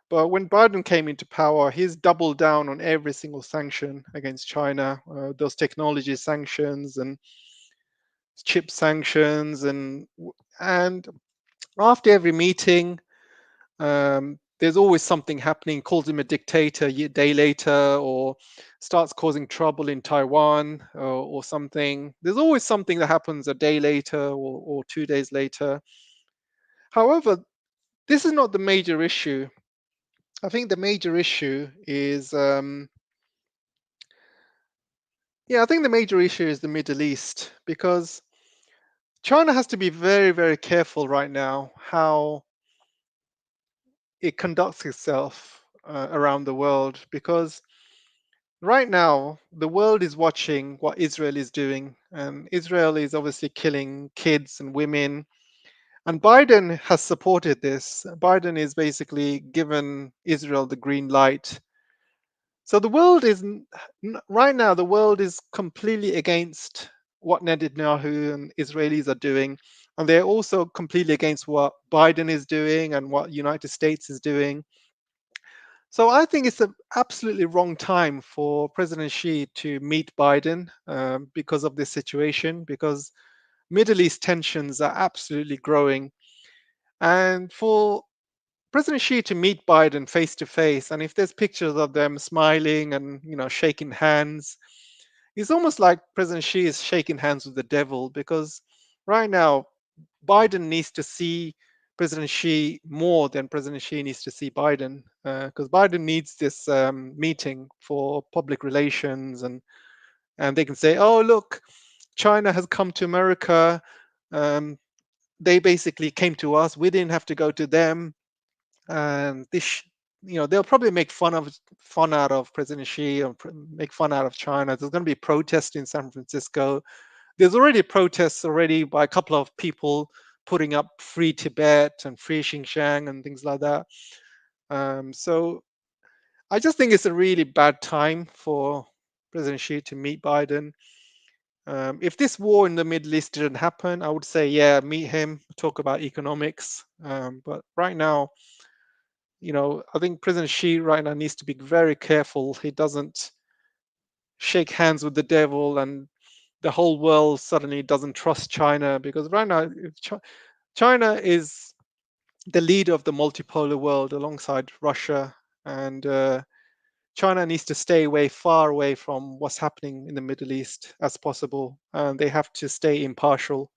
but when Biden came into power, he's doubled down on every single sanction against China, those technology sanctions and chip sanctions, and after every meeting, there's always something happening. Calls him a dictator a day later, or starts causing trouble in Taiwan, or something. There's always something that happens a day later or 2 days later. However, this is not the major issue. I think the major issue is, I think the major issue is the Middle East, because China has to be very, very careful right now how it conducts itself around the world, because right now the world is watching what Israel is doing, and Israel is obviously killing kids and women, and Biden has supported this. Biden is basically given Israel the green light. So the world is right now, the world is completely against what Netanyahu and Israelis are doing, and they're also completely against what Biden is doing and what United States is doing. So I think it's an absolutely wrong time for President Xi to meet Biden, because of this situation, because Middle East tensions are absolutely growing. And for President Xi to meet Biden face to face, and if there's pictures of them smiling and shaking hands, it's almost like President Xi is shaking hands with the devil, because right now Biden needs to see President Xi more than President Xi needs to see Biden, because Biden needs this meeting for public relations, and they can say, "Oh, look, China has come to America. Um, they basically came to us. We didn't have to go to them." And they'll probably make fun out of President Xi, or make fun out of China. There's going to be protests in San Francisco. There's already protests already by a couple of people putting up free Tibet and free Xinjiang and things like that. So I just think it's a really bad time for President Xi to meet Biden. If this war in the Middle East didn't happen, I would say, yeah, meet him, talk about economics. But right now, I think President Xi right now needs to be very careful he doesn't shake hands with the devil and the whole world suddenly doesn't trust China, because right now China is the leader of the multipolar world alongside Russia, and China needs to stay far away from what's happening in the Middle East as possible, and they have to stay impartial.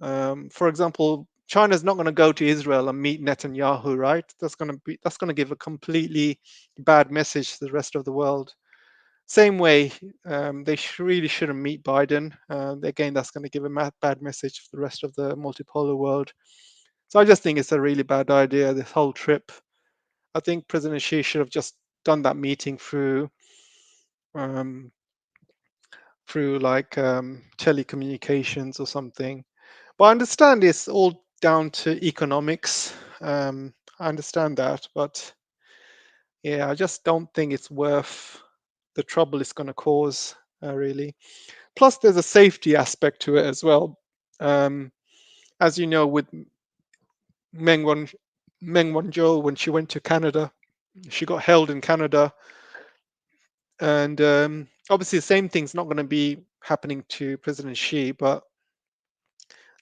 For example, China's not going to go to Israel and meet Netanyahu, right? That's going to give a completely bad message to the rest of the world. Same way, they really shouldn't meet Biden. Again, that's going to give a bad message for the rest of the multipolar world. So I just think it's a really bad idea, this whole trip. I think President Xi should have just done that meeting um, through like telecommunications or something. But I understand it's all down to economics. I understand that, but yeah, I just don't think it's worth the trouble it's going to cause, really. Plus, there's a safety aspect to it as well. As you know, with Meng, Meng Wanzhou, when she went to Canada, she got held in Canada. And obviously, the same thing's not going to be happening to President Xi, but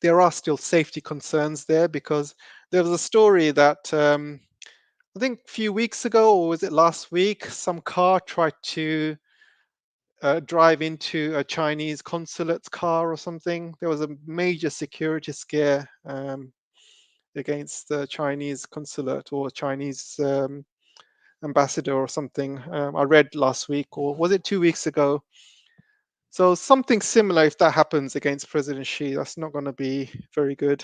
there are still safety concerns there, because there was a story that I think a few weeks ago, or was it last week, some car tried to drive into a Chinese consulate's car or something. There was a major security scare against the Chinese consulate or Chinese ambassador or something. I read last week, or was it 2 weeks ago? So something similar, if that happens against President Xi, that's not going to be very good.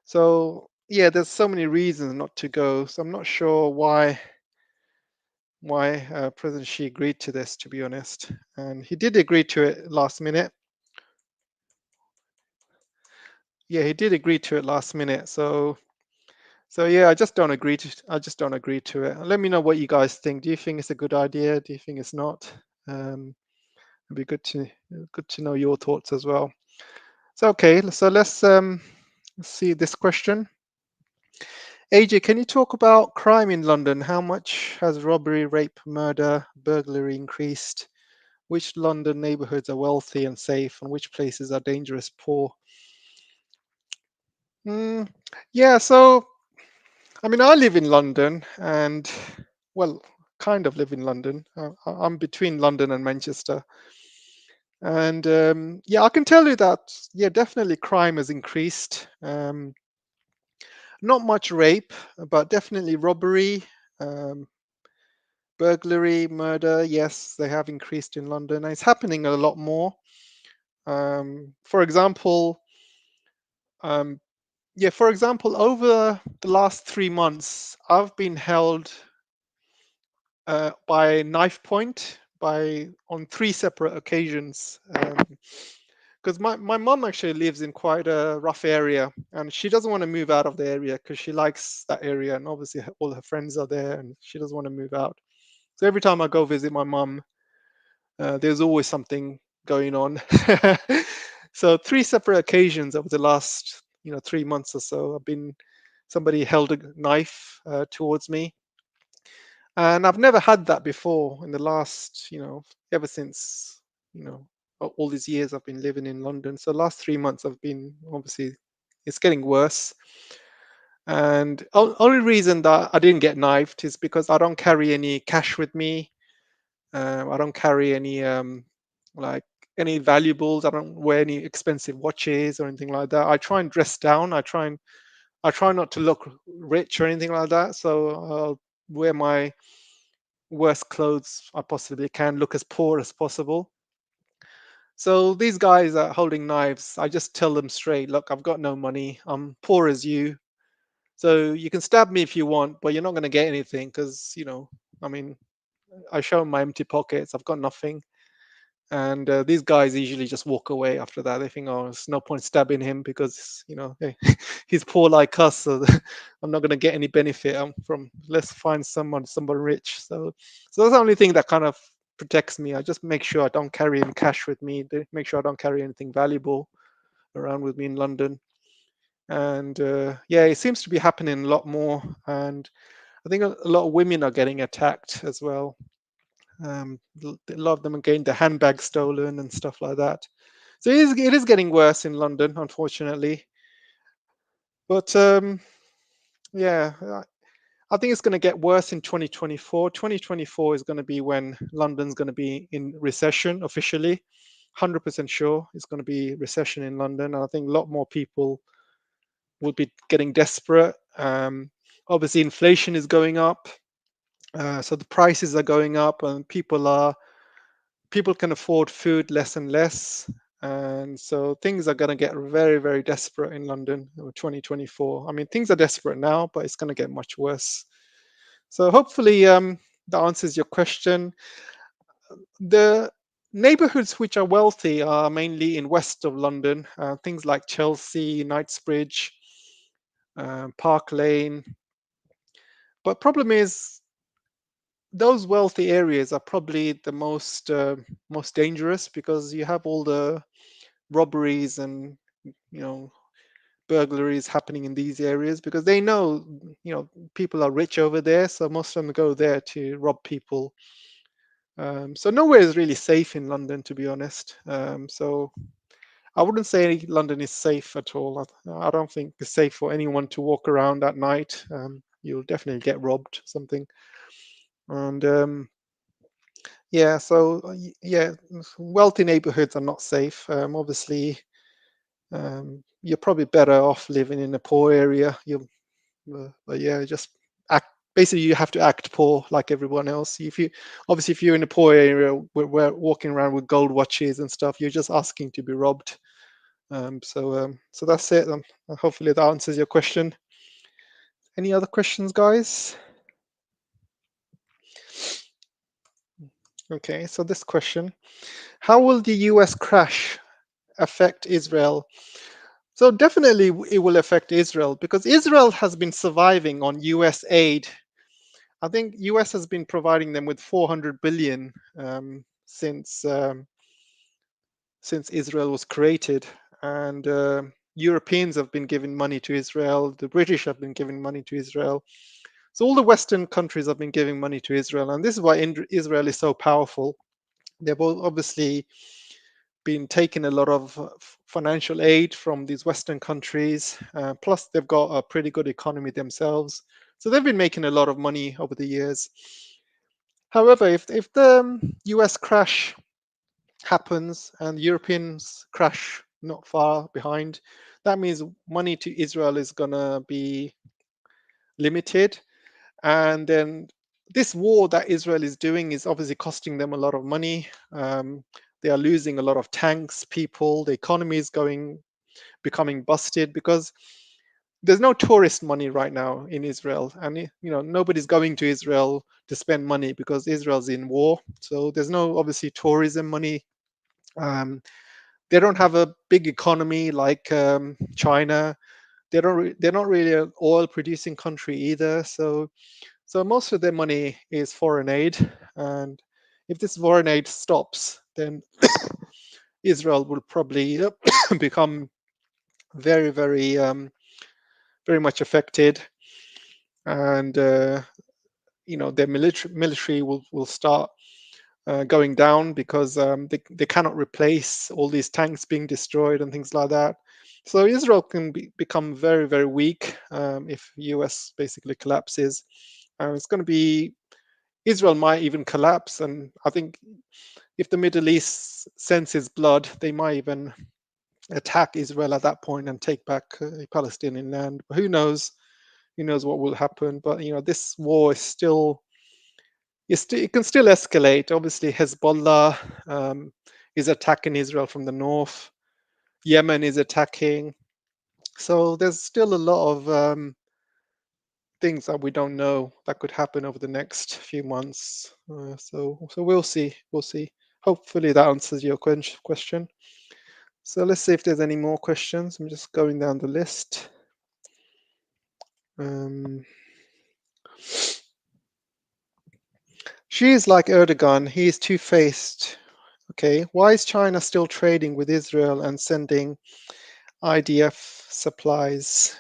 So yeah, there's so many reasons not to go. So I'm not sure why President Xi agreed to this, to be honest. And he did agree to it last minute. Yeah, he did agree to it last minute. So yeah, I just don't agree to it. Let me know what you guys think. Do you think it's a good idea? Do you think it's not? It'd be good to know your thoughts as well. So okay, so let's see this question. AJ, can you talk about crime in London? How much has robbery, rape, murder, burglary increased? Which London neighborhoods are wealthy and safe, and which places are dangerous, poor? Yeah, so I mean, I live in London, and well, kind of live in London. I'm between London and Manchester, and yeah, I can tell you that yeah, definitely crime has increased. Not much rape, but definitely robbery, um, burglary, murder. Yes, they have increased in London, and it's happening a lot more. For example, um, yeah, for example, over the last 3 months, I've been held by knife point on 3 separate occasions. Because my mom actually lives in quite a rough area, and she doesn't want to move out of the area because she likes that area, and obviously all her friends are there, and she doesn't want to move out. So every time I go visit my mum, there's always something going on. So 3 separate occasions over the last 3 months or so, somebody held a knife towards me, and I've never had that before in the last ever since all these years I've been living in London. So the last 3 months I've been, obviously it's getting worse, and only reason that I didn't get knifed is because I don't carry any cash with me. I don't carry any like any valuables. I don't wear any expensive watches or anything like that. I try and dress down. I try not to look rich or anything like that. So I'll wear my worst clothes I possibly can, look as poor as possible. So these guys are holding knives. I just tell them straight, look, I've got no money. I'm poor as you. So you can stab me if you want, but you're not going to get anything because, I mean, I show them my empty pockets. I've got nothing. And these guys usually just walk away after that. They think, oh, there's no point stabbing him because he's poor like us, so I'm not going to get any benefit from. Let's find someone rich. So that's the only thing that kind of protects me. I just make sure I don't carry any cash with me. Make sure I don't carry anything valuable around with me in London. And yeah, it seems to be happening a lot more. And I think a lot of women are getting attacked as well. A lot of them are getting their handbags stolen and stuff like that. So it is getting worse in London, unfortunately. But yeah, I think it's going to get worse in 2024. 2024 is going to be when London's going to be in recession officially. 100% sure it's going to be recession in London. And I think a lot more people will be getting desperate. Obviously, inflation is going up. So the prices are going up, and people can afford food less and less. And so things are going to get very, very desperate in London in 2024. I mean, things are desperate now, but it's going to get much worse. So hopefully that answers your question. The neighborhoods which are wealthy are mainly in west of London, things like Chelsea, Knightsbridge, Park Lane. But problem is those wealthy areas are probably the most dangerous because you have all the robberies and you know burglaries happening in these areas because they know people are rich over there, so most of them go there to rob people. So nowhere is really safe in London, to be honest. So I wouldn't say London is safe at all. I don't think it's safe for anyone to walk around at night. You'll definitely get robbed, something. And yeah, so yeah, wealthy neighborhoods are not safe. Obviously, you're probably better off living in a poor area. But yeah, just act. Basically, you have to act poor like everyone else. If you're in a poor area, we're walking around with gold watches and stuff, you're just asking to be robbed. So that's it. Hopefully that answers your question. Any other questions, guys? Okay, so this question: how will the U.S. crash affect Israel? So definitely it will affect Israel because Israel has been surviving on US aid. I think US has been providing them with 400 billion since Israel was created, and Europeans have been giving money to Israel. The British have been giving money to Israel. So all the Western countries have been giving money to Israel, and this is why Israel is so powerful. They've obviously been taking a lot of financial aid from these Western countries. Plus, they've got a pretty good economy themselves. So they've been making a lot of money over the years. However, if the US crash happens and Europeans crash not far behind, that means money to Israel is going to be limited. And then this war that Israel is doing is obviously costing them a lot of money. They are losing a lot of tanks, people. The economy is becoming busted because there's no tourist money right now in Israel, and nobody's going to Israel to spend money because Israel's in war. So there's no obviously tourism money. They don't have a big economy like China. They're not really an oil producing country either. So most of their money is foreign aid, and if this foreign aid stops, then Israel will probably become very, very, very much affected, and their military will start going down because they cannot replace all these tanks being destroyed and things like that. So Israel can become very, very weak if US basically collapses. It's going to be Israel might even collapse, and I think if the Middle East senses blood, they might even attack Israel at that point and take back Palestinian land. But who knows? Who knows what will happen? But this war is still it can still escalate. Obviously, Hezbollah is attacking Israel from the north. Yemen is attacking. So there's still a lot of things that we don't know that could happen over the next few months. So we'll see. We'll see. Hopefully that answers your question. So let's see if there's any more questions. I'm just going down the list. She is like Erdogan. He is two-faced. Okay. Why is China still trading with Israel and sending IDF supplies.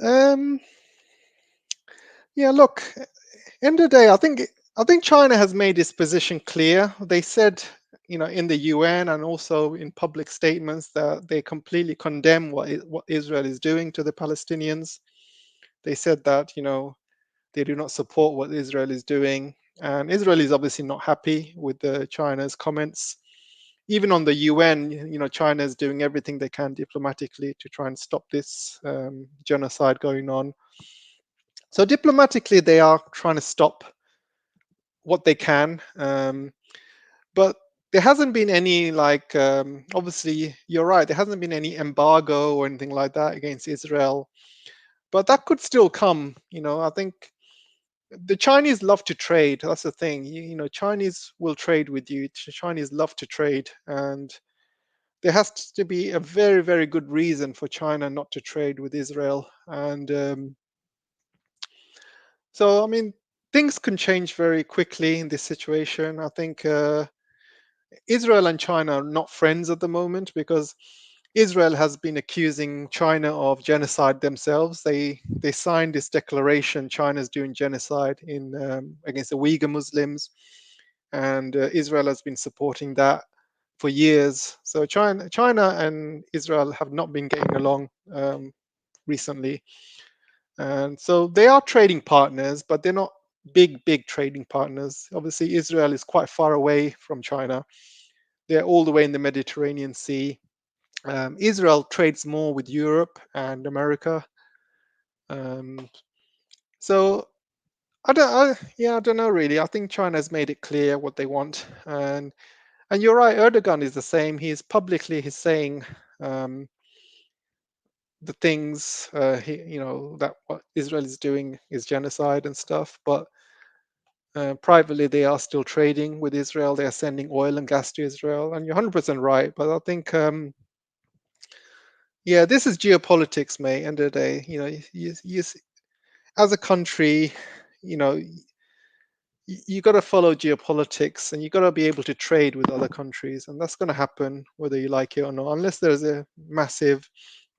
Um, yeah, look, end of the day, I think China has made its position clear. They said, in the UN and also in public statements that they completely condemn what Israel is doing to the Palestinians. They said that, they do not support what Israel is doing, and Israel is obviously not happy with China's comments. Even on the UN, China is doing everything they can diplomatically to try and stop this genocide going on. So diplomatically, they are trying to stop what they can, but there hasn't been any obviously you're right. There hasn't been any embargo or anything like that against Israel, but that could still come. I think the Chinese love to trade. That's the thing. Chinese will trade with you. Chinese love to trade, and there has to be a very, very good reason for China not to trade with Israel. And so, I mean, things can change very quickly in this situation. I think Israel and China are not friends at the moment because Israel has been accusing China of genocide themselves. They signed this declaration, China's doing genocide against the Uyghur Muslims, and Israel has been supporting that for years. So China and Israel have not been getting along recently, and so they are trading partners, but they're not big trading partners. Obviously, Israel is quite far away from China. They're all the way in the Mediterranean Sea. Israel trades more with Europe and America. Um, so I don't know really. I think China's made it clear what they want, and you're right. Erdogan is the same. He's saying the things that what Israel is doing is genocide and stuff, but privately they are still trading with Israel. They are sending oil and gas to Israel, and you're 100% right. But I think yeah, this is geopolitics, mate. End of the day, as a country, you know, you got to follow geopolitics, and you got to be able to trade with other countries, and that's going to happen whether you like it or not, unless there's a massive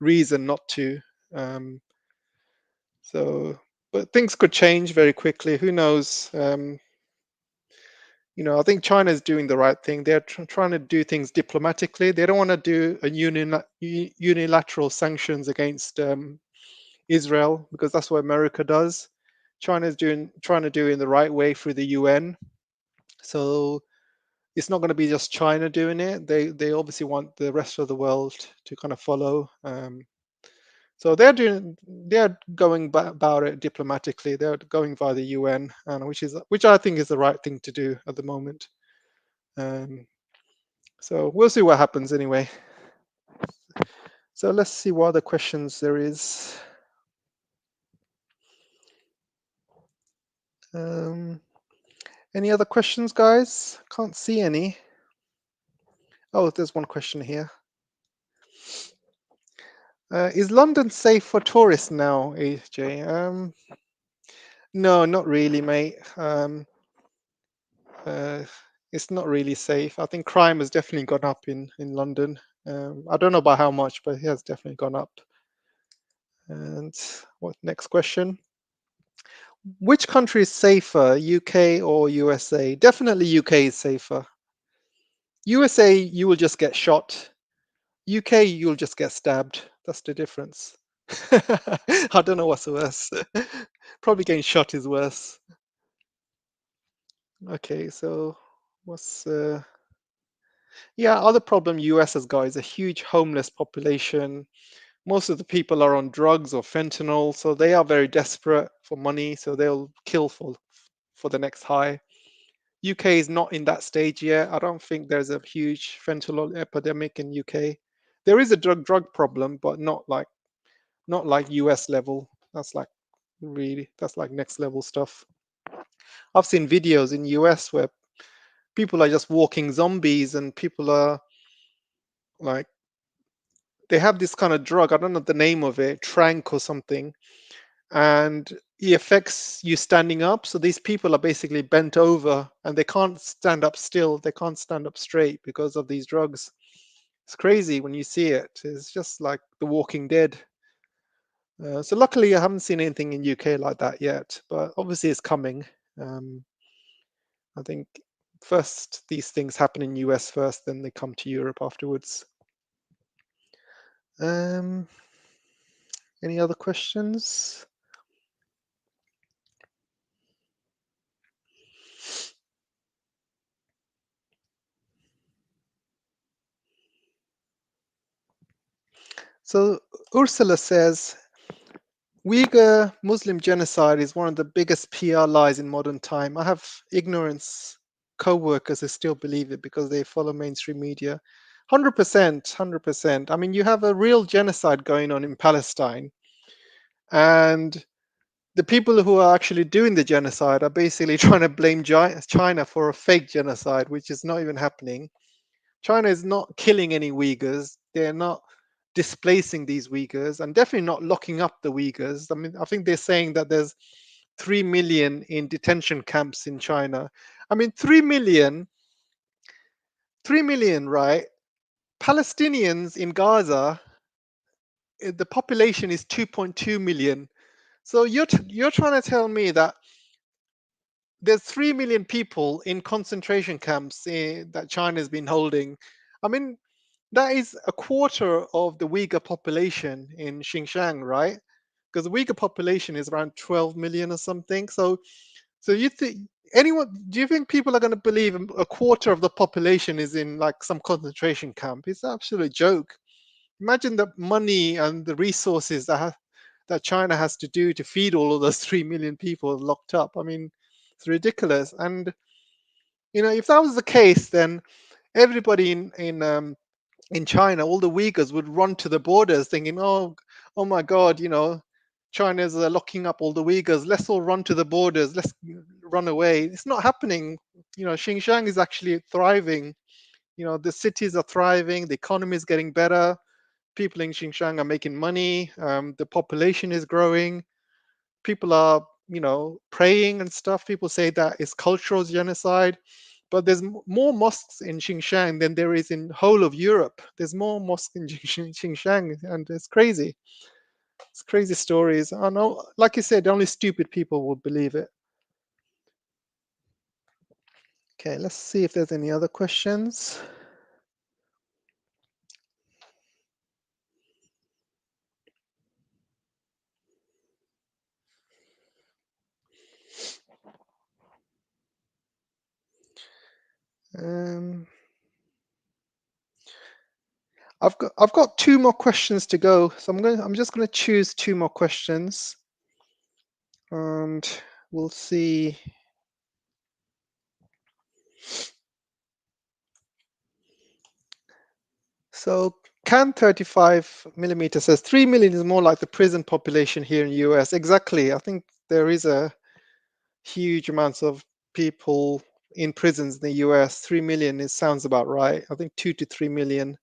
reason not to. Um, so, but things could change very quickly. Who knows? I think China is doing the right thing. They're trying to do things diplomatically. They don't want to do a unilateral sanctions against Israel, because that's what America does. China is trying to do it in the right way through the UN. So it's not going to be just China doing it. They obviously want the rest of the world to kind of follow. So they're going about it diplomatically. They're going via the UN, and which I think is the right thing to do at the moment. So we'll see what happens anyway. So let's see what other questions there is. Any other questions, guys? Can't see any. Oh, there's one question here. Is London safe for tourists now, AJ? No, not really, mate. It's not really safe. I think crime has definitely gone up in London. I don't know by how much, but it has definitely gone up. And what next question? Which country is safer, UK or USA? Definitely UK is safer. USA, you will just get shot. UK, you'll just get stabbed. That's the difference. I don't know what's worse. Probably getting shot is worse. Okay, so what's yeah, other problem US has got is a huge homeless population. Most of the people are on drugs or fentanyl, so they are very desperate for money, so they'll kill for the next high. UK is not in that stage yet. I don't think there's a huge fentanyl epidemic in UK. There is a drug problem, but not like US level. That's like next level stuff. I've seen videos in US where people are just walking zombies, and people are like, they have this kind of drug. I don't know the name of it, trank or something, and it affects you standing up. So these people are basically bent over, and they can't stand up still. They can't stand up straight because of these drugs. It's crazy when you see it. It's just like The Walking Dead. So luckily, I haven't seen anything in UK like that yet, but obviously it's coming. I think first these things happen in US first, then they come to Europe afterwards. Any other questions? So Ursula says, Uyghur Muslim genocide is one of the biggest PR lies in modern time. I have ignorance co-workers who still believe it because they follow mainstream media. 100%, 100%. I mean, you have a real genocide going on in Palestine, and the people who are actually doing the genocide are basically trying to blame China for a fake genocide, which is not even happening. China is not killing any Uyghurs. They're not displacing these Uyghurs, and definitely not locking up the Uyghurs. I mean, I think they're saying that there's 3 million in detention camps in China. I mean, 3 million, right? Palestinians in Gaza, the population is 2.2 million. So you're trying to tell me that there's 3 million people in concentration camps that China's been holding. I mean, that is a quarter of the Uyghur population in Xinjiang, right? Because the Uyghur population is around 12 million or something. So you think do you think people are going to believe a quarter of the population is in like some concentration camp? It's an absolute joke. Imagine the money and the resources that China has to do to feed all of those 3 million people locked up. I mean, it's ridiculous. And if that was the case, then everybody in China, all the Uyghurs would run to the borders thinking, oh my God, China's locking up all the Uyghurs. Let's all run to the borders. Let's run away. It's not happening. Xinjiang is actually thriving. The cities are thriving. The economy is getting better. People in Xinjiang are making money. The population is growing. People are, praying and stuff. People say that it's cultural genocide. But there's more mosques in Xinjiang than there is in whole of Europe. There's more mosques in Xinjiang, and it's crazy. It's crazy stories. I know, like you said, only stupid people will believe it. Okay, let's see if there's any other questions. I've got 2 more questions to go, so I'm just gonna choose 2 more questions, and we'll see. So Can 35mm says 3 million is more like the prison population here in the US. Exactly. I think there is a huge amounts of people in prisons in the US. 3 million sounds about right. I think 2 to 3 million.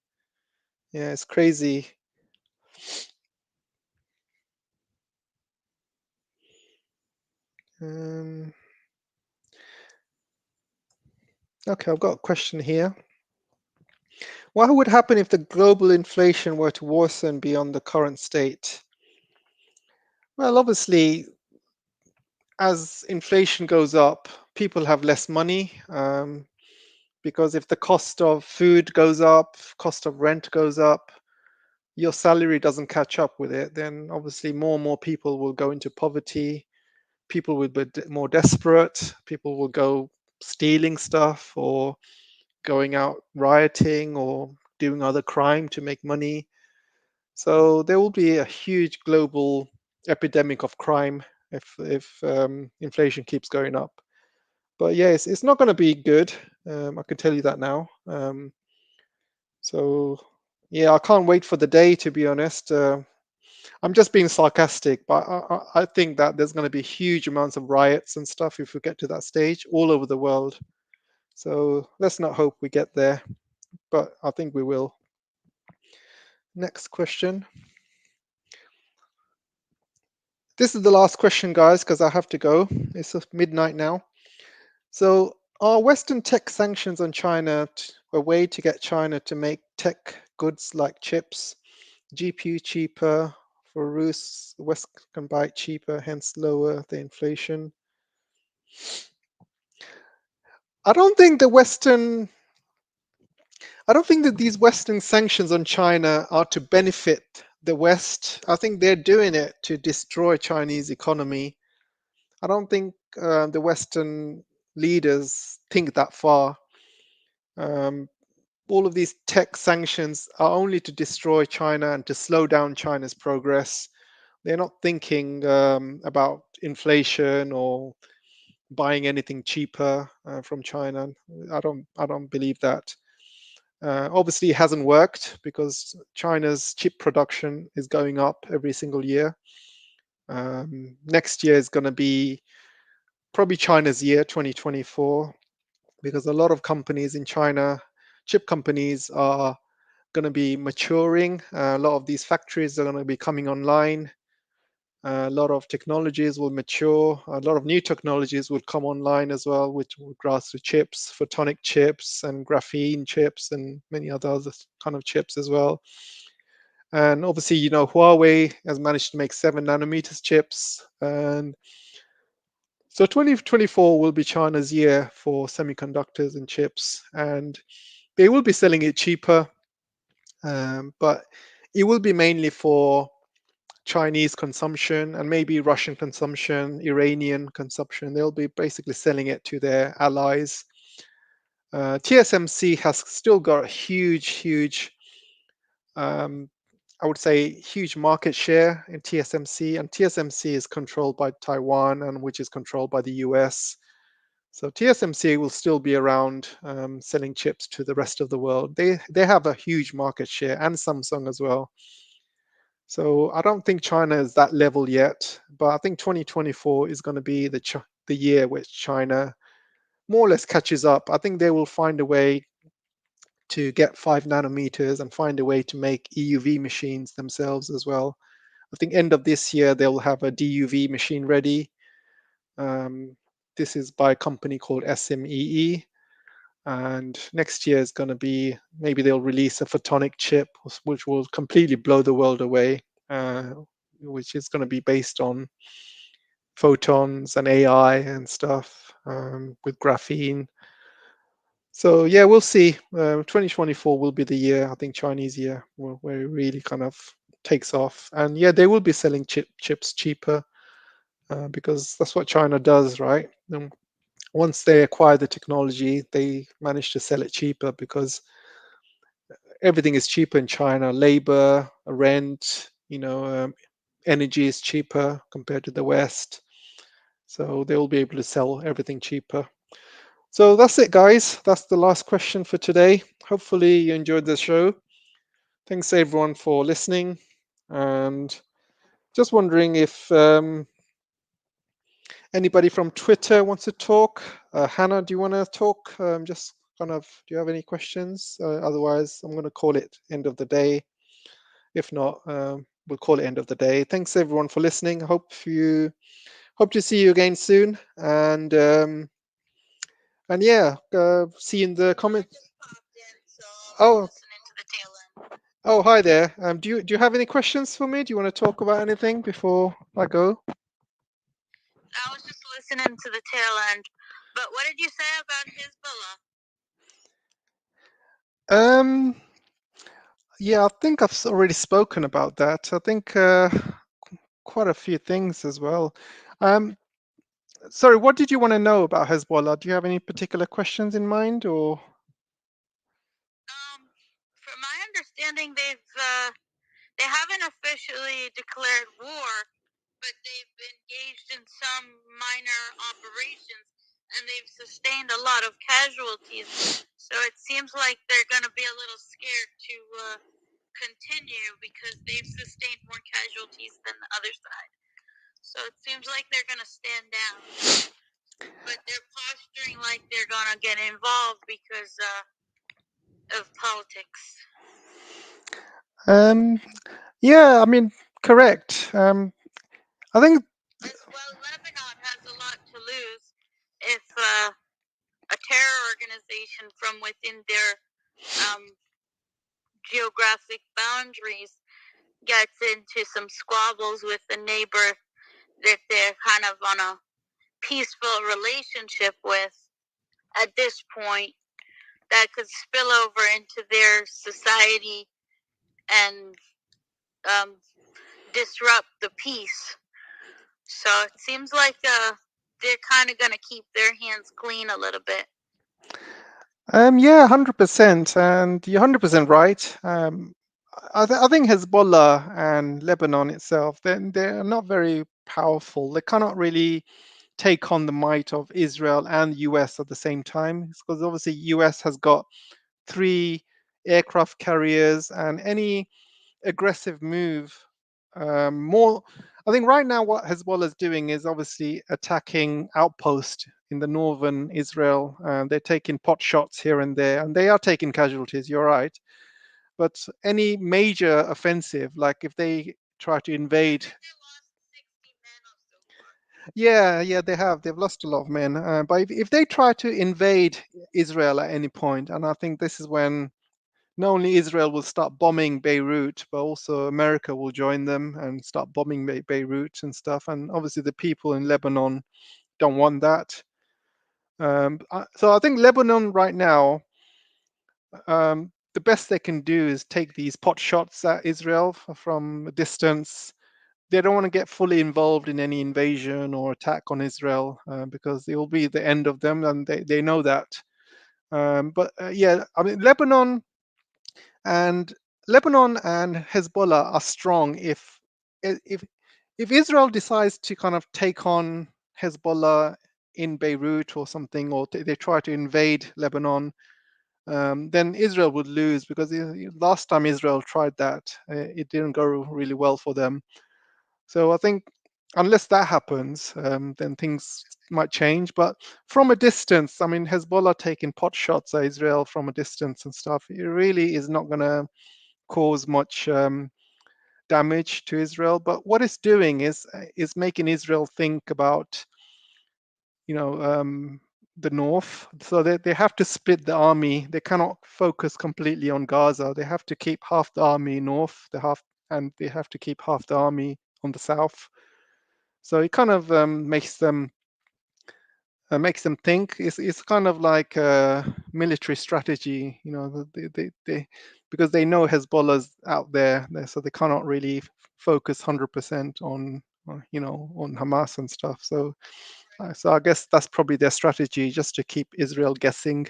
Yeah, it's crazy. Okay, I've got a question here. What would happen if the global inflation were to worsen beyond the current state? Well, obviously, as inflation goes up, people have less money, because if the cost of food goes up, cost of rent goes up, your salary doesn't catch up with it, then obviously more and more people will go into poverty. People will be more desperate. People will go stealing stuff or going out rioting or doing other crime to make money. So there will be a huge global epidemic of crime if inflation keeps going up. But yes, it's not going to be good. I can tell you that now. So yeah, I can't wait for the day, to be honest. I'm just being sarcastic, but I think that there's going to be huge amounts of riots and stuff if we get to that stage all over the world. So let's not hope we get there, but I think we will. Next question. This is the last question, guys, because I have to go. It's midnight now. So are Western tech sanctions on China a way to get China to make tech goods like chips. GPU cheaper for Rus. The West can buy it cheaper, hence lower the inflation. I don't think the Western I don't think that these Western sanctions on China are to benefit the West. I think they're doing it to destroy Chinese economy. I don't think the Western leaders think that far. Um, all of these tech sanctions are only to destroy China and to slow down China's progress. They're not thinking about inflation or buying anything cheaper from China. I don't believe that. Obviously, it hasn't worked because China's chip production is going up every single year. Next year is going to be probably China's year, 2024, because a lot of companies in China, chip companies, are going to be maturing. A lot of these factories are going to be coming online. A lot of technologies will mature. A lot of new technologies will come online as well, which will grasp the chips, photonic chips, and graphene chips, and many other kind of chips as well. And obviously, Huawei has managed to make 7 nanometers chips, and so 2024 will be China's year for semiconductors and chips, and they will be selling it cheaper, but it will be mainly for Chinese consumption and maybe Russian consumption, Iranian consumption. They'll be basically selling it to their allies. TSMC has still got a huge, um, I would say, huge market share in TSMC, and TSMC is controlled by Taiwan, and which is controlled by the US. So TSMC will still be around selling chips to the rest of the world. They have a huge market share, and Samsung as well. So I don't think China is that level yet, but I think 2024 is going to be the year which China more or less catches up. I think they will find a way to get 5 nanometers and find a way to make EUV machines themselves as well. I think end of this year they'll have a DUV machine ready. Um, this is by a company called SMEE, and next year is going to be, maybe they'll release a photonic chip which will completely blow the world away, which is going to be based on photons and AI and stuff, with graphene. So yeah, we'll see. 2024 will be the year, I think, Chinese year, where it really kind of takes off. And yeah, they will be selling chips cheaper, because that's what China does, right? Once they acquire the technology, they manage to sell it cheaper because everything is cheaper in China. Labor, rent, energy is cheaper compared to the West. So they will be able to sell everything cheaper. So that's it, guys. That's the last question for today. Hopefully you enjoyed the show. Thanks everyone for listening. And just wondering if anybody from Twitter wants to talk. Hannah, do you want to talk? Just kind of, do you have any questions? Otherwise, I'm going to call it end of the day. If not, we'll call it end of the day. Thanks everyone for listening. Hope to see you again soon. And yeah, see you in the comments. Oh, oh, hi there. Do you have any questions for me? Do you want to talk about anything before I go? I was just listening to the tail end. But what did you say about Hezbollah? Yeah, I think I've already spoken about that. I think quite a few things as well. Sorry, what did you want to know about Hezbollah? Do you have any particular questions in mind, or? From my understanding, they haven't officially declared war, but they've engaged in some minor operations, and they've sustained a lot of casualties. So it seems like they're going to be a little scared to continue because they've sustained more casualties than the other side. So it seems like they're going to stand down, but they're posturing like they're going to get involved because of politics. Yeah, I mean, correct. I think. Well, Lebanon has a lot to lose if a terror organization from within their geographic boundaries gets into some squabbles with the neighbor that they're kind of on a peaceful relationship with at this point, that could spill over into their society and disrupt the peace. So it seems like they're kind of going to keep their hands clean a little bit. Yeah, 100%, and you're 100% right. I think Hezbollah and Lebanon itself, they're not very powerful. They cannot really take on the might of Israel and US at the same time, because obviously US has got 3 aircraft carriers, and any aggressive move, more. I think right now what Hezbollah is doing is obviously attacking outposts in the northern Israel. They're taking pot shots here and there, and they are taking casualties. You're right, but any major offensive, like if they try to invade, yeah, they have. They've lost a lot of men. But if they try to invade Israel at any point, and I think this is when not only Israel will start bombing Beirut, but also America will join them and start bombing Beirut and stuff. And obviously, the people in Lebanon don't want that. So I think Lebanon right now, the best they can do is take these pot shots at Israel from a distance. They don't want to get fully involved in any invasion or attack on Israel, because it will be the end of them, and they know that. But yeah, I mean, and Lebanon and Hezbollah are strong if if Israel decides to kind of take on Hezbollah in Beirut or something, or they try to invade Lebanon, then Israel would lose, because last time Israel tried that, it didn't go really well for them. So I think unless that happens, then things might change. But from a distance, I mean, Hezbollah taking pot shots at Israel from a distance and stuff, it really is not going to cause much damage to Israel. But what it's doing is making Israel think about, you know, the north. So they have to split the army. They cannot focus completely on Gaza. They have to keep half the army north, and they have to keep half the army on the south. So it kind of makes them think. It's kind of like a military strategy, you know. Because they know Hezbollah's out there, so they cannot really focus 100% on on Hamas and stuff. So I guess that's probably their strategy, just to keep Israel guessing,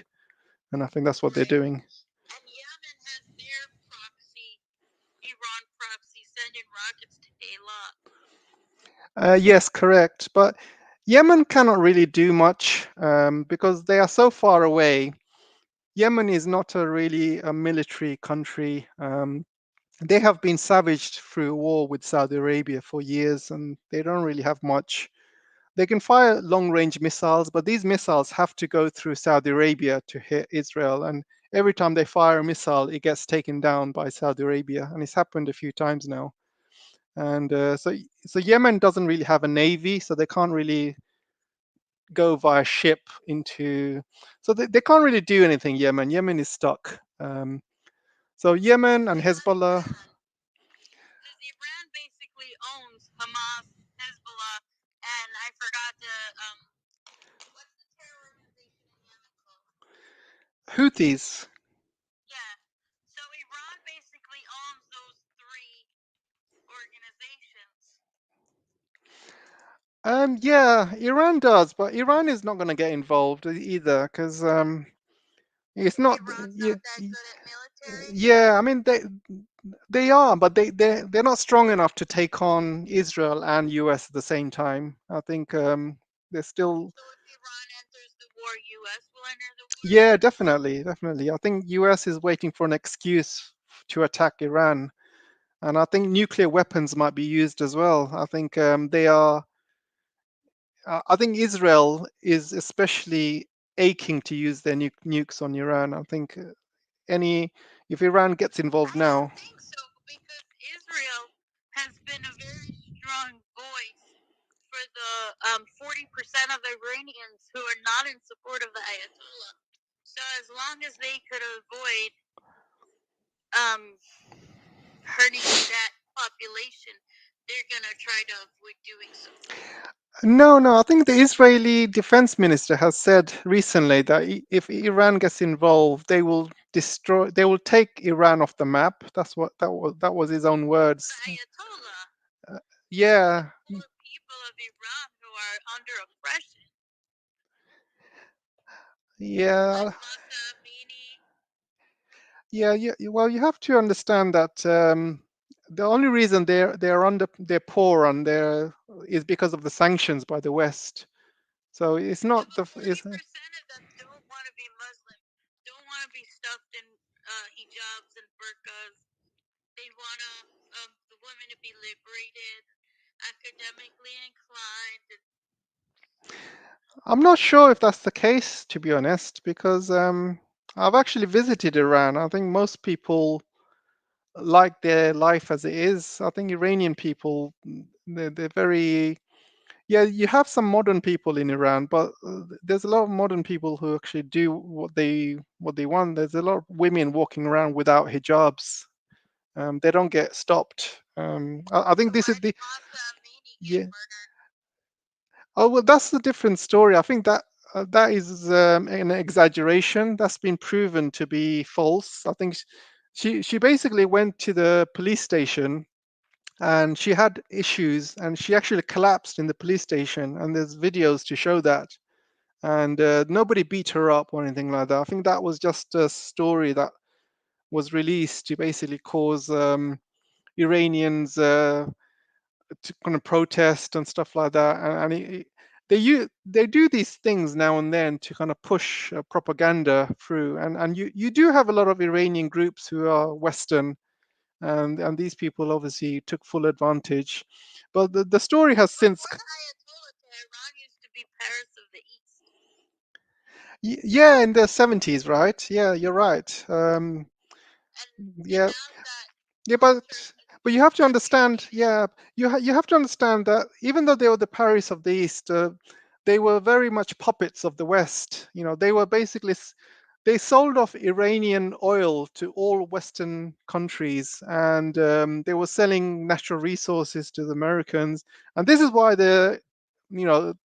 and I think that's what they're doing. And Yemen has their proxy, Iran proxy, sending rockets to Eilat. Yes, correct. But Yemen cannot really do much, because they are so far away. Yemen is not really a military country. They have been savaged through war with Saudi Arabia for years, and they don't really have much. They can fire long-range missiles, but these missiles have to go through Saudi Arabia to hit Israel. And every time they fire a missile, it gets taken down by Saudi Arabia, and it's happened a few times now. And so Yemen doesn't really have a navy, so they can't really go via ship into. So they can't really do anything. Yemen is stuck. So Yemen and Hezbollah. Because Iran basically owns Hamas, Hezbollah, and I forgot the what's the terror organization in Yemen called? Houthis. Yeah. So Iran basically owns those 3 organizations. Yeah, Iran does, but Iran is not going to get involved either, because it's not. Iran's Yeah, not that good at military. yeah. I mean, they are, but they're not strong enough to take on Israel and US at the same time. I think they're still. So if Iran enters the war, U.S. will enter the war. Yeah, definitely. I think US is waiting for an excuse to attack Iran, and I think nuclear weapons might be used as well. I think they are. I think Israel is especially aching to use their nukes on Iran. I think any if Iran gets involved I don't now. think so, because Israel has been a very strong voice for the 40% of Iranians who are not in support of the Ayatollah. So as long as they could avoid hurting that population, they're gonna try to avoid doing so. No, no, I think the Israeli defense minister has said recently that if Iran gets involved, they will destroy, they will take Iran off the map. That's what that was his own words. The Ayatollah, Yeah, all the people of Iran who are under oppression, yeah, like Masa Amini. yeah, yeah. Well, you have to understand that the only reason they're poor and they're is because of the sanctions by the West. So it's not the 40% it's, of them don't want to be Muslim, don't want to be stuffed in hijabs and burqas. They want the women to be liberated, academically inclined. I'm not sure if that's the case, to be honest, because I've actually visited Iran. I think most people like their life as it is. I think Iranian people, they're very, yeah, you have some modern people in Iran, but there's a lot of modern people who actually do what they want. There's a lot of women walking around without hijabs. They don't get stopped. I think this is the Masa Amini get yeah. murdered? Oh well, that's a different story. I think that that is an exaggeration. That's been proven to be false. I think she basically went to the police station and she had issues and she actually collapsed in the police station and there's videos to show that. And nobody beat her up or anything like that. I think that was just a story that was released to basically cause Iranians to kind of protest and stuff like that. They do these things now and then to kind of push propaganda through. And you do have a lot of Iranian groups who are Western, and these people obviously took full advantage. But the story has since. Before the Ayatollah, Tehran used to be Paris of the East. Yeah, in the 70s, right? Yeah, you're right. And Yeah, now that yeah, culture but you have to has understand, retreated. yeah, you have to understand that even though they were the Paris of the East, they were very much puppets of the West. You know, they were basically they sold off Iranian oil to all Western countries, and they were selling natural resources to the Americans. And this is why the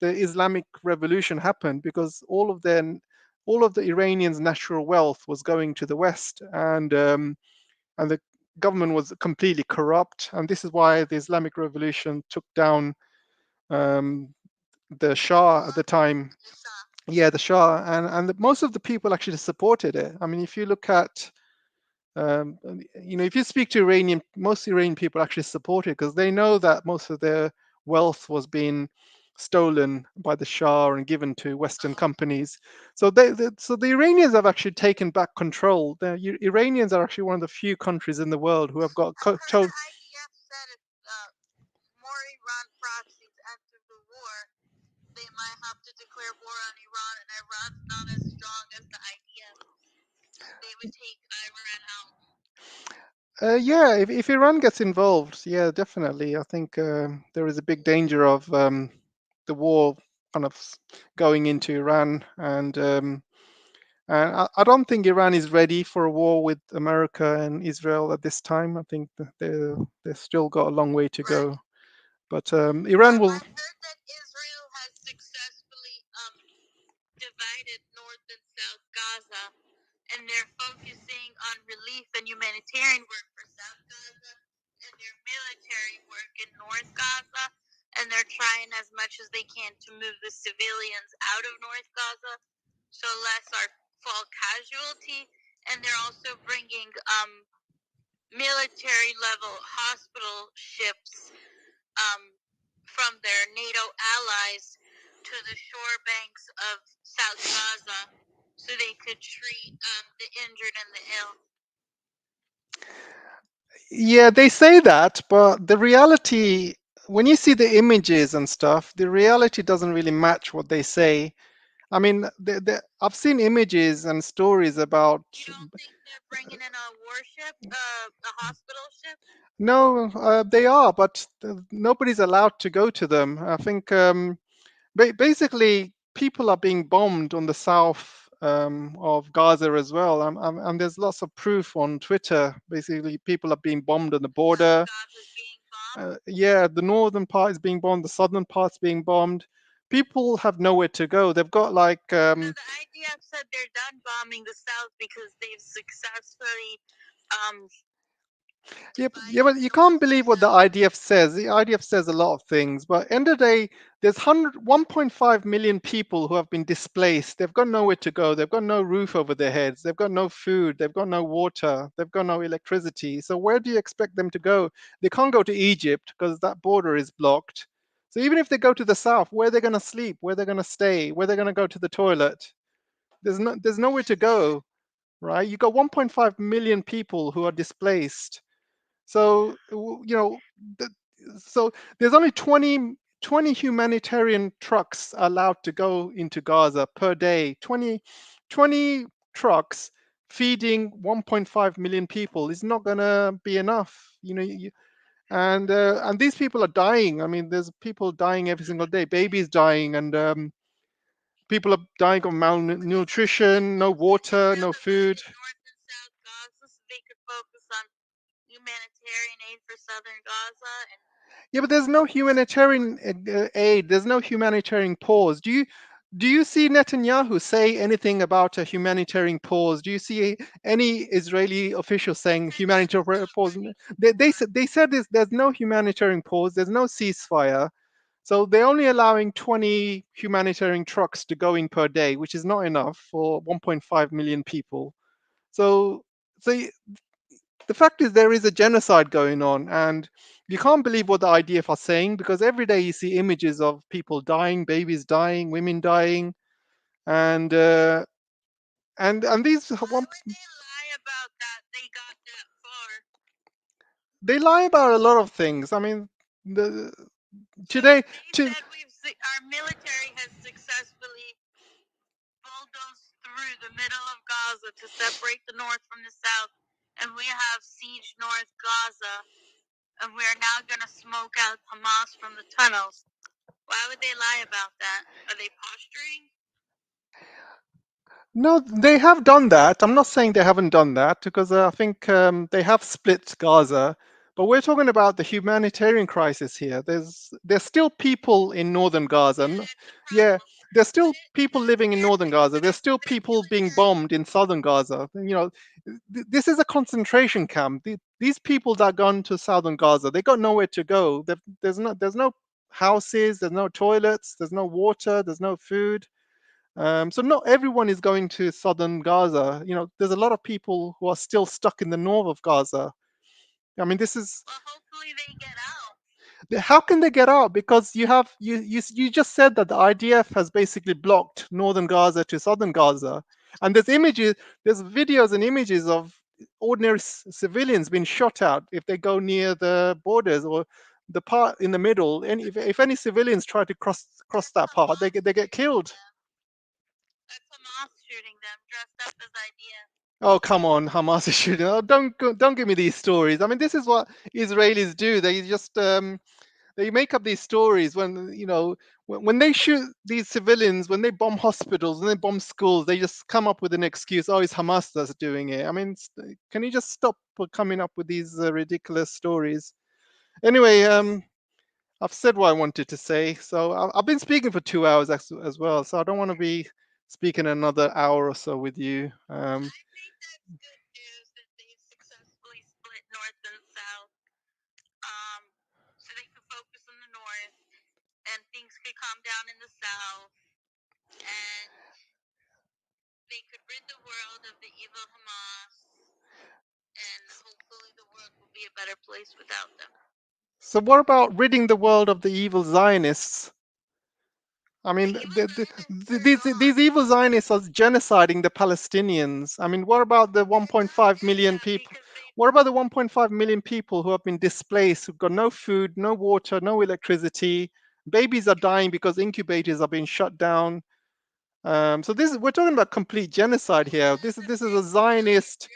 Islamic Revolution happened, because all of the Iranians' natural wealth was going to the West, and the government was completely corrupt. And this is why the Islamic Revolution took down um, the Shah at the time. Yeah, the Shah, and most of the people actually supported it. I mean, if you look at if you speak to most Iranian people actually support it because they know that most of their wealth was being stolen by the Shah and given to Western companies. So so the Iranians have actually taken back control. The Iranians are actually one of the few countries in the world who have got I heard the IDF said if more Iran proxies enter the war, they might have to declare war on Iran, and Iran's not as strong as the IDF. They would take Iran out. yeah, if Iran gets involved, yeah, definitely. I think there is a big danger of the war kind of going into Iran, and I don't think Iran is ready for a war with America and Israel at this time. I think that they've still got a long way to go. But Iran will. I heard that Israel has successfully divided North and South Gaza, and they're focusing on relief and humanitarian work for South Gaza and their military work in North Gaza, and they're trying as much as they can to move the civilians out of North Gaza so less are fall casualty, and they're also bringing military level hospital ships from their NATO allies to the shore banks of South Gaza so they could treat the injured and the ill. Yeah, they say that, but the reality, when you see the images and stuff, the reality doesn't really match what they say. I mean, I've seen images and stories about. You don't think they're bringing in a warship, a hospital ship? No, they are, but nobody's allowed to go to them. I think basically people are being bombed on the south of Gaza as well. And there's lots of proof on Twitter. Basically, people are being bombed on the border. Gaza's being bombed. Yeah, the northern part is being bombed, the southern part's being bombed. People have nowhere to go. They've got like So the IDF said they're done bombing the south because they've successfully yeah, divided but you the north can't from believe the what the south. IDF says. The IDF says a lot of things, but end of the day, there's 1.5 million people who have been displaced. They've got nowhere to go. They've got no roof over their heads. They've got no food. They've got no water. They've got no electricity. So where do you expect them to go? They can't go to Egypt because that border is blocked. So even if they go to the south, where are they going to sleep? Where are they going to stay? Where are they going to go to the toilet? There's nowhere to go, right? You got 1.5 million people who are displaced. So you know, so there's only 20 humanitarian trucks allowed to go into Gaza per day. 20 trucks feeding 1.5 million people is not going to be enough. You know, and these people are dying. I mean, there's people dying every single day. Babies dying, and people are dying of malnutrition, no water, no food. North and South Gaza, so they could focus on humanitarian aid for southern Gaza and Yeah, but there's no humanitarian aid. There's no humanitarian pause. Do you see Netanyahu say anything about a humanitarian pause? Do you see any Israeli official saying humanitarian pause? They said there's no humanitarian pause. There's no ceasefire. So they're only allowing 20 humanitarian trucks to go in per day, which is not enough for 1.5 million people. So, so the fact is there is a genocide going on, and you can't believe what the IDF are saying, because every day you see images of people dying, babies dying, women dying, and these why would they lie about that? They got that far. they lie about a lot of things. I mean, the So today they to, said our military has successfully bulldozed through the middle of Gaza to separate the north from the south, and we have siege North Gaza, and we are now going to smoke out Hamas from the tunnels. Why would they lie about that? Are they posturing? no, they have done that. I'm not saying they haven't done that, because I think they have split Gaza. But we're talking about the humanitarian crisis here. There's still people in northern Gaza. Yeah, that's the Yeah, problem. there's But still people living in northern Gaza. There's still people being bombed in southern Gaza. You know, this is a concentration camp. These people that gone to southern Gaza, they got nowhere to go. There's no houses. There's no toilets. There's no water. There's no food. So not everyone is going to southern Gaza. You know, there's a lot of people who are still stuck in the north of Gaza. I mean, this is well, hopefully they get out. how can they get out? Because you just said that the IDF has basically blocked northern Gaza to southern Gaza, and there's videos and images of ordinary civilians being shot at if they go near the borders or the part in the middle. And if any civilians try to cross that part, they get killed. That's Hamas shooting them, dressed up as IDF. Oh, come on, Hamas is shooting. Oh, don't give me these stories. I mean, this is what Israelis do. They just they make up these stories when when they shoot these civilians, when they bomb hospitals, when they bomb schools, they just come up with an excuse. Oh, it's Hamas that's doing it. I mean, can you just stop coming up with these ridiculous stories? Anyway, I've said what I wanted to say. So I've been speaking for 2 hours as well. So I don't want to be speaking another hour or so with you. I think that's good news that they've successfully split north and south, so they could focus on the north, and things could calm down in the south, and they could rid the world of the evil Hamas, and hopefully the world will be a better place without them. So what about ridding the world of the evil Zionists? I mean, The evil Zionists are these gone. evil Zionists are genociding the Palestinians. I mean, what about the They're not 1.5 doing million that people? because they What about the 1.5 million people who have been displaced, who've got no food, no water, no electricity? Babies are dying because incubators are being shut down. So we're talking about complete genocide here. This is a Zionist.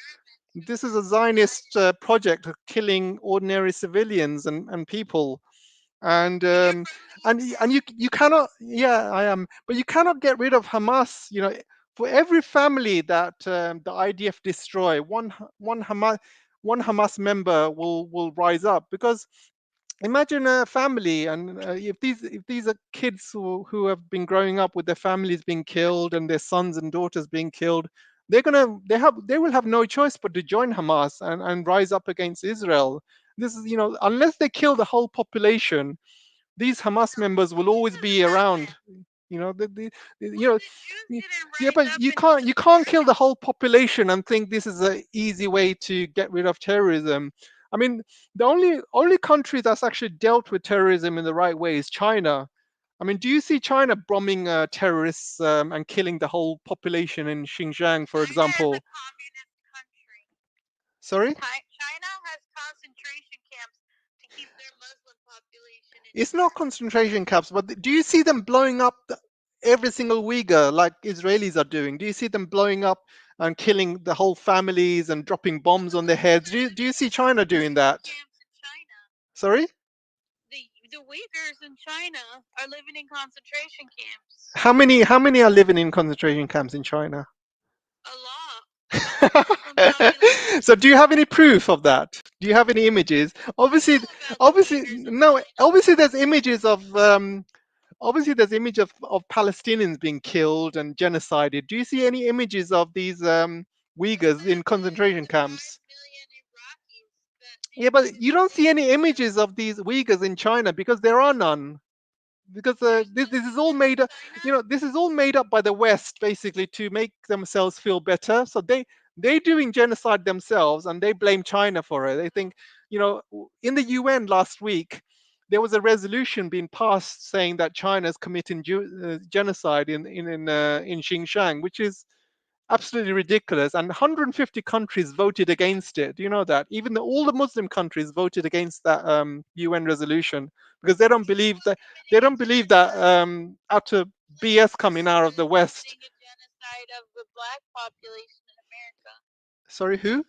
This is a Zionist project of killing ordinary civilians and people. And you're um, from the and UK. you cannot, yeah, I am, but you cannot get rid of Hamas, for every family that the IDF destroy, one Hamas member will rise up. Because imagine a family, and if these are kids who have been growing up with their families being killed and their sons and daughters being killed, they will have no choice but to join Hamas and rise up against Israel. This is, unless they kill the whole population, these Hamas members will It always be doesn't around. happen. The Well, the Jews didn't yeah, rise but up you in can't kill the whole population and think this is an easy way to get rid of terrorism. I mean, the only country that's actually dealt with terrorism in the right way is China. I mean, do you see China bombing terrorists and killing the whole population in Xinjiang, for China is a example? communist country. Sorry? China has concentration camps to keep their Muslim population in It's check. not concentration camps, but do you see them blowing up every single Uyghur like Israelis are doing? Do you see them blowing up and killing the whole families and dropping bombs on their heads? Do you see China doing that? Camps in China. Sorry? The Uyghurs in China are living in concentration camps. How many are living in concentration camps in China? A lot. The Muslim population. So do you have any proof of that? Do you have any images? Obviously, I know about the obviously Uyghurs in no. China. Obviously, there's images of Palestinians being killed and genocided. Do you see any images of these Uyghurs in concentration camps? 5 million Iraqis that Yeah, but you don't see any images of these Uyghurs in China because there are none. Because this is all made up, this is all made up by the West basically to make themselves feel better. So they're doing genocide themselves and they blame China for it. They think, in the UN last week there was a resolution being passed saying that China is committing genocide in Xinjiang, which is absolutely ridiculous. And 150 countries voted against it. Do you know that? Even all the Muslim countries voted against that UN resolution because they don't believe that utter BS coming out of the West. committing a genocide of the black population in America. Sorry, who?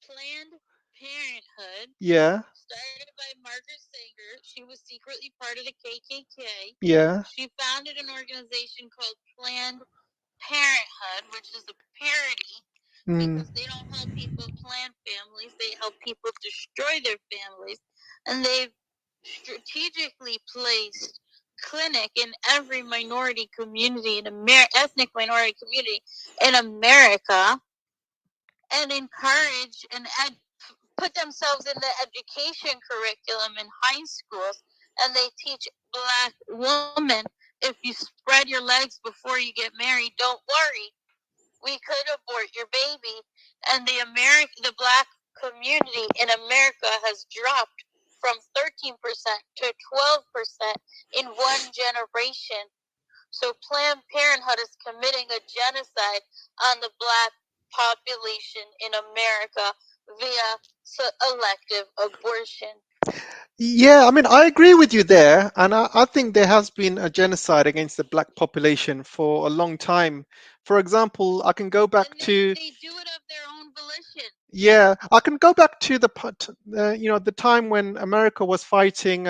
Planned Parenthood, Yeah, started by Margaret Sanger. She was secretly part of the KKK. yeah. She founded an organization called Planned Parenthood, which is a parody Mm. because they don't help people plan families, they help people destroy their families. And they've strategically placed clinic in every minority community ethnic minority community in America, and encourage and put themselves in the education curriculum in high schools, and they teach black women, if you spread your legs before you get married, don't worry, we could abort your baby. And the black community in America has dropped from 13% to 12% in one generation. So Planned Parenthood is committing a genocide on the black population in America via elective abortion. Yeah, I mean, I agree with you there, and I think there has been a genocide against the black population for a long time. For example, I can go back And to they do it of their own volition. yeah, I can go back to the time when America was fighting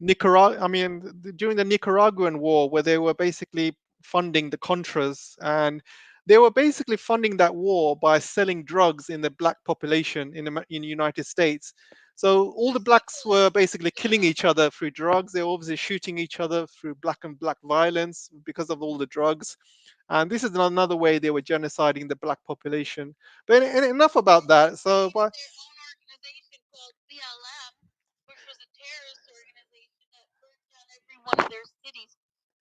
Nicaragua. I mean, during the Nicaraguan war, where they were basically funding the Contras, and they were basically funding that war by selling drugs in the black population in the United States. So all the blacks were basically killing each other through drugs. They were obviously shooting each other through black and black violence because of all the drugs. And this is another way they were genociding the black population. But enough about that. So, but Their own organization called BLM, which was a terrorist organization that burned down every one of their cities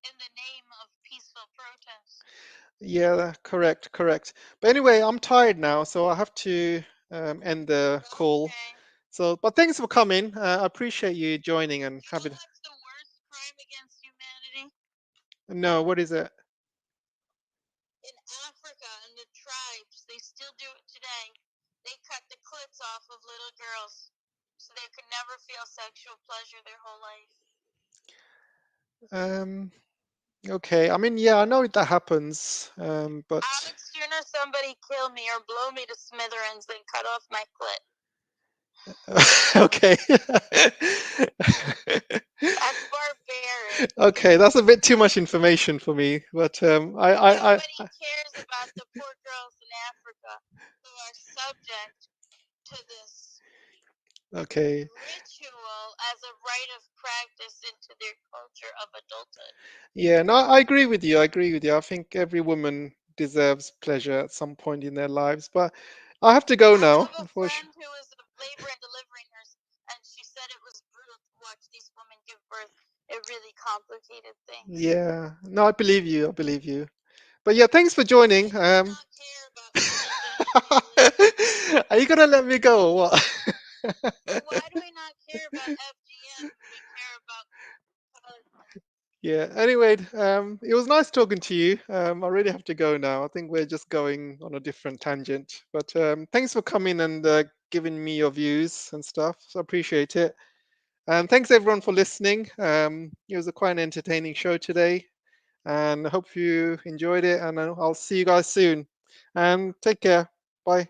in the name of peaceful protest. yeah, correct. But anyway, I'm tired now, so I have to end the call. Okay. So, but thanks for coming. I appreciate you joining and You know having. what's the worst crime against humanity? No, what is it? In Africa, and the tribes, they still do it today. They cut the clits off of little girls so they could never feel sexual pleasure their whole life. Okay. I mean, yeah, I know that happens. But I would sooner somebody kill me or blow me to smithereens than cut off my clit. okay. That's barbaric. Okay, that's a bit too much information for me, but Nobody cares about the poor girls in Africa who are subject to this okay. ritual as a rite of practice into their culture of adulthood. Yeah, no, I agree with you. I agree with you. I think every woman deserves pleasure at some point in their lives, but I have to go I now. have a friend who is a labor and delivery nurse, and she said it was brutal to watch these women give birth. It really complicated things. Yeah, no, I believe you. I believe you. But yeah, thanks for joining. I do not care about religion and religion. Are you gonna let me go or what? Why do we not care about FGM when we care about politics? Yeah. Anyway, it was nice talking to you. I really have to go now. I think we're just going on a different tangent. But thanks for coming and giving me your views and stuff. So I appreciate it. And thanks everyone for listening. It was a quite an entertaining show today, and I hope you enjoyed it. And I'll see you guys soon. And take care. Bye.